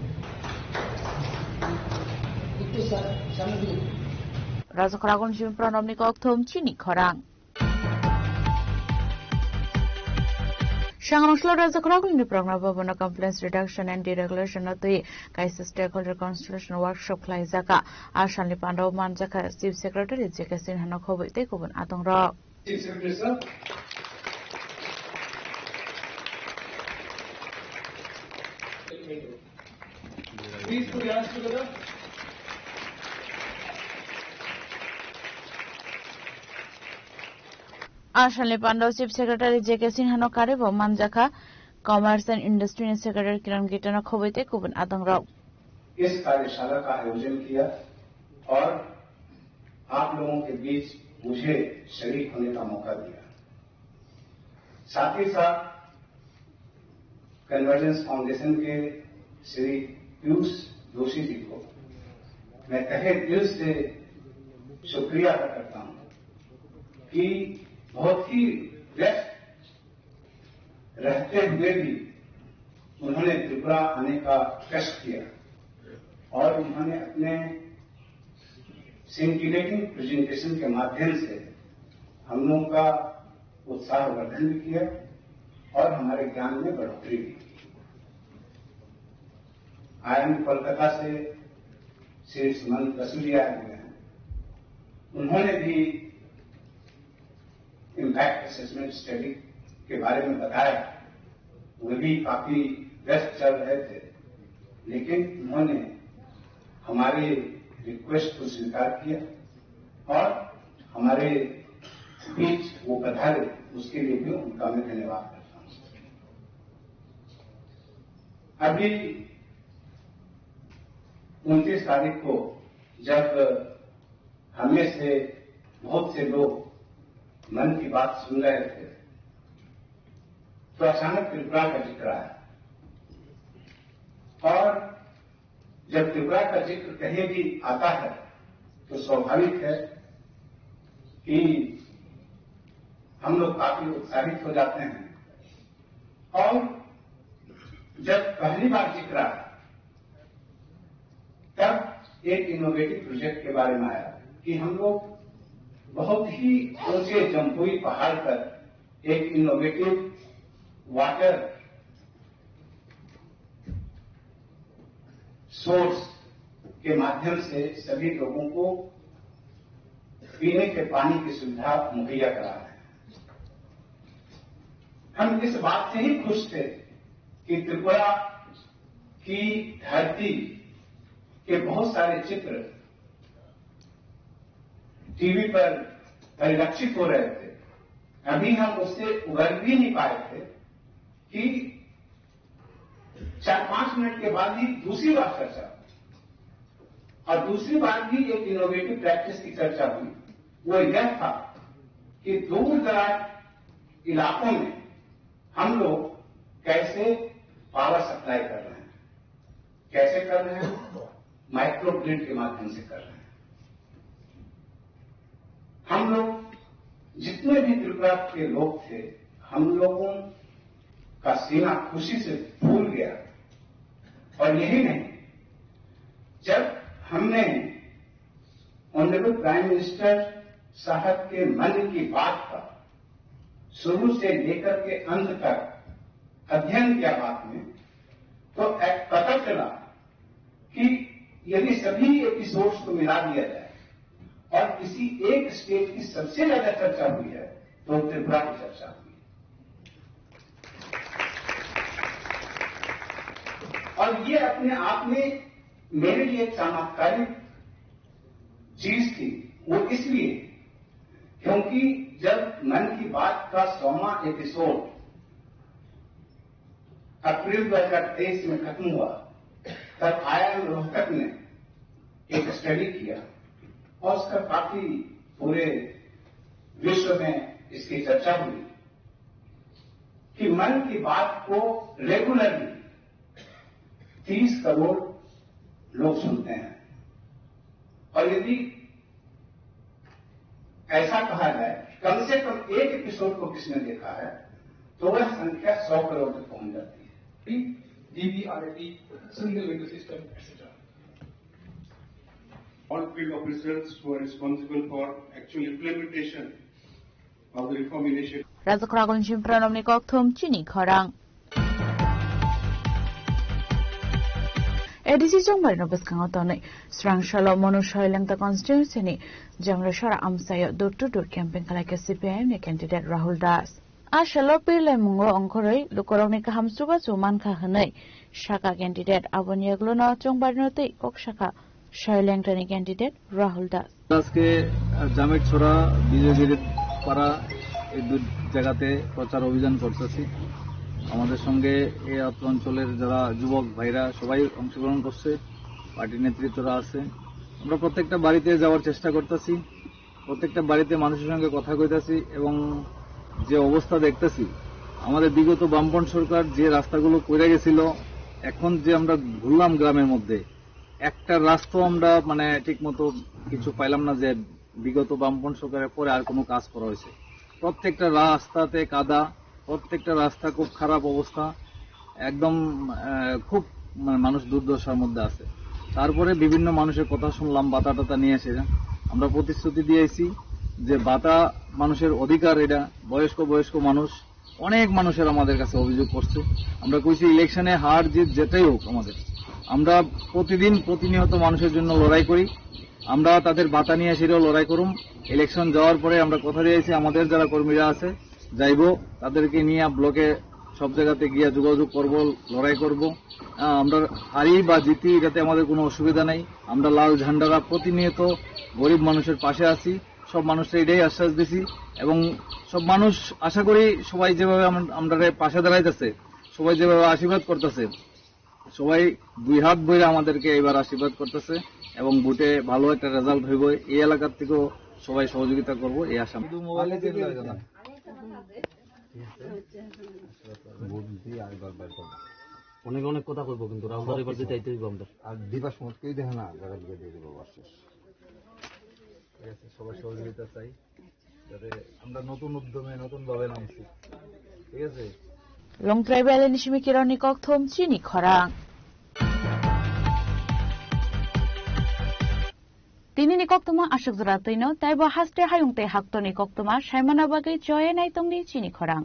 Speaker 6: Razakaragon Jim Pranomni Koktom Chini Korang. Shanganusla Razakaragon the program of a complaints reduction and deregulation of the Kaisa Stakeholder Constellation Workshop Klaizaka, Ashanli Pando Manjaka, Chief Secretary, Jekasin Hanokovi, Tekovan Atongra.
Speaker 20: Chief Secretary, sir. Please put your hands together.
Speaker 6: Ashanli Pando, Chief Secretary, Jekasin Hanokaribo, Manjaka, Commerce and Industry Secretary Kiran Gitana Kovite, Kuban Atongra.
Speaker 21: इस कार्यशाला का आयोजन किया और आप लोगों के बीच मुझे शरीक होने का मौका दिया। साथ ही साथ कन्वर्जेंस फाउंडेशन के श्री पीयूष जोशी जी को मैं तहे दिल से शुक्रिया अदा करता हूं कि बहुत ही व्यस्त रहते हुए भी उन्होंने त्रिपुरा आने का कष्ट किया और उन्होंने अपने सिंटिलेटिंग प्रेजेंटेशन के माध्यम से हम लोगों का उत्साहवर्धन भी किया और हमारे ज्ञान में बढ़ोतरी भी की। IIM कोलकाता से श्री सुमन कसूरी आए हुए हैं, उन्होंने भी इम्पैक्ट असेसमेंट स्टडी के बारे में बताया। वे भी काफी व्यस्त चल रहे थे, लेकिन उन्होंने हमारे रिक्वेस्ट को स्वीकार किया और हमारे बीच वो पधारे, उसके लिए भी उनका मैं धन्यवाद करता हूं। अभी 29 तारीख को जब हमें से बहुत से लोग मन की बात सुन रहे थे तो अचानक त्रिपुरा का जिक्र आया और जब त्रिपुरा का जिक्र कहीं भी आता है तो स्वाभाविक है कि हम लोग काफी उत्साहित हो जाते हैं। और जब पहली बार जिक्र आया तब एक इनोवेटिव प्रोजेक्ट के बारे में आया कि हम लोग बहुत ही ऊंचे जम्पुई पहाड़ पर एक इनोवेटिव वाटर सोर्स के माध्यम से सभी लोगों को पीने के पानी की सुविधा मुहैया करा रहे हैं। हम इस बात से ही खुश थे कि त्रिपुरा की धरती के बहुत सारे चित्र टीवी पर परिलक्षित हो रहे थे। अभी हम उससे उबर भी नहीं पाए थे कि 4-5 मिनट के बाद ही दूसरी बार चर्चा हुई, और दूसरी बार भी एक इनोवेटिव प्रैक्टिस की चर्चा हुई। वो यह था कि दूर दराज इलाकों में हम लोग कैसे पावर सप्लाई कर रहे हैं। कैसे कर रहे हैं? माइक्रो ग्रिड के माध्यम से कर रहे हैं। हम लोग जितने भी त्रिपुरा के लोग थे, हम लोगों का सीना खुशी से फूल गया। और यही नहीं, जब हमने ऑनरेबल प्राइम मिनिस्टर साहब के मन की बात का शुरू से लेकर के अंत तक अध्ययन किया बात में, तो पता चला कि यदि सभी एपिसोड्स को मिला दिया जाए और किसी एक स्टेट की सबसे ज्यादा चर्चा हुई है तो त्रिपुरा की चर्चा हुई। और ये अपने आप में मेरे लिए चमत्कारिक चीज थी। वो इसलिए क्योंकि जब मन की बात का 100वां एपिसोड अप्रैल 2023 में खत्म हुआ, तब IIM रोहतक ने एक स्टडी किया और उसका काफी पूरे विश्व में इसकी चर्चा हुई कि मन की बात को रेगुलरली 30 करोड़ लोग सुनते हैं। और यदि ऐसा कहा जाए कम से कम एक एपिसोड को किसने देखा है, तो वह संख्या 100 करोड़ तक पहुंच जाती है।
Speaker 20: DBRT, single window system, etc. All field officers who are responsible for actual implementation of the reform initiative.
Speaker 6: Razakuragon Chimpranom Nikoktum Chini Korang. ADC Jongbar no Beskangatone, Strang Shalom Monoshoilang the constituency, Jangrashara Amsayo, door-to-door campaign like a CPM candidate Rahul Das. Ashalopi Lemungo Onkore, Lukoromika Hamsuba Suman Kahane, Shaka candidate Abonyaglono Jongbar no Te Okshaka, Shoilang candidate Rahul Das.
Speaker 15: আজকে জামেট ছোড়া বিজেপির পাড়া এই দুই জায়গাতে প্রচার অভিযান করতেছি। আমাদের সঙ্গে এই অঞ্চলের যারা যুবক ভাইরা সবাই অংশগ্রহণ করছে, পার্টির নেতৃত্বরা আছে। আমরা প্রত্যেকটা বাড়িতে যাওয়ার চেষ্টা করতেছি, প্রত্যেকটা বাড়িতে মানুষের সঙ্গে কথা কইতাছি এবং যে অবস্থা দেখতেছি, আমাদের বিগত বামপন্থী সরকার যে রাস্তাগুলো কইরা গেছিল, এখন যে আমরা ঘুরলাম গ্রামের মধ্যে, একটা রাস্তা আমরা মানে ঠিক মতো কিছু পাইলাম না যে বিগত বামপন্থী সরকারের পরে আর কোনো কাজ করা হয়েছে। প্রত্যেকটা রাস্তাতে কাদা, প্রত্যেকটা রাস্তা খুব খারাপ অবস্থা, একদম খুব মানুষ দুর্দশার মধ্যে আছে। তারপরে বিভিন্ন মানুষের কথা শুনলাম, বাতা টাতা নিয়ে এসে আমরা প্রতিশ্রুতি দিয়েছি যে বাতা মানুষের অধিকার, এটা বয়স্ক মানুষ, অনেক মানুষের আমাদের কাছে অভিযোগ করছে। আমরা কইছি ইলেকশনে হার জিত যেটাই হোক আমাদের, আমরা প্রতিনিয়ত মানুষের জন্য লড়াই করি, আমরা তাদের বাতা নিয়ে সেটাও লড়াই করুম। ইলেকশন যাওয়ার পরে আমরা কথা দিয়েছি আমাদের যারা কর্মীরা আছে যাইব, তাদেরকে নিয়ে ব্লকে সব জায়গাতে গিয়ে যোগাযোগ করব, লড়াই করব। আমরা হারি বা জিতি এটাতে আমাদের কোনো অসুবিধা নেই। আমরা লাল ঝান্ডারা প্রতিনিয়ত গরিব মানুষের পাশে আছি, সব মানুষরা এটাই আশ্বাস দিছি এবং সব মানুষ আশা করি সবাই যেভাবে আমরা পাশে দাঁড়াইতেছে, সবাই যেভাবে আশীর্বাদ করতেছে, সবাই দুই হাত বইরা আমাদেরকে এবার আশীর্বাদ করতেছে এবং ভোটে ভালো একটা রেজাল্ট হইব। এই এলাকার থেকেও সবাই সহযোগিতা করব এই আশা।
Speaker 2: অনেক অনেক কথা কইব কিন্তু রাহুল এবার দিতে আইতে হইব আমরা
Speaker 22: আর দিবাস মতকেই দেখে না জায়গা দিয়ে দিয়ে দেবো বর্ষেস।
Speaker 15: ঠিক আছে, সবাই সহযোগিতা চাই যাতে আমরা নতুন উদ্যমে নতুন ভাবে নামছি। ঠিক আছে।
Speaker 6: লং ট্রাইবেল নিশিমি কিরণী ককথম চিনি খরাং তিনি নিকক্তমা আশক জরা তৈন তাইব হাস্তে হায়ুংতে হাক্তনি কক্তমা সাইমানা বাগৈ জয়ে নাইতংনি চিনি খরাং।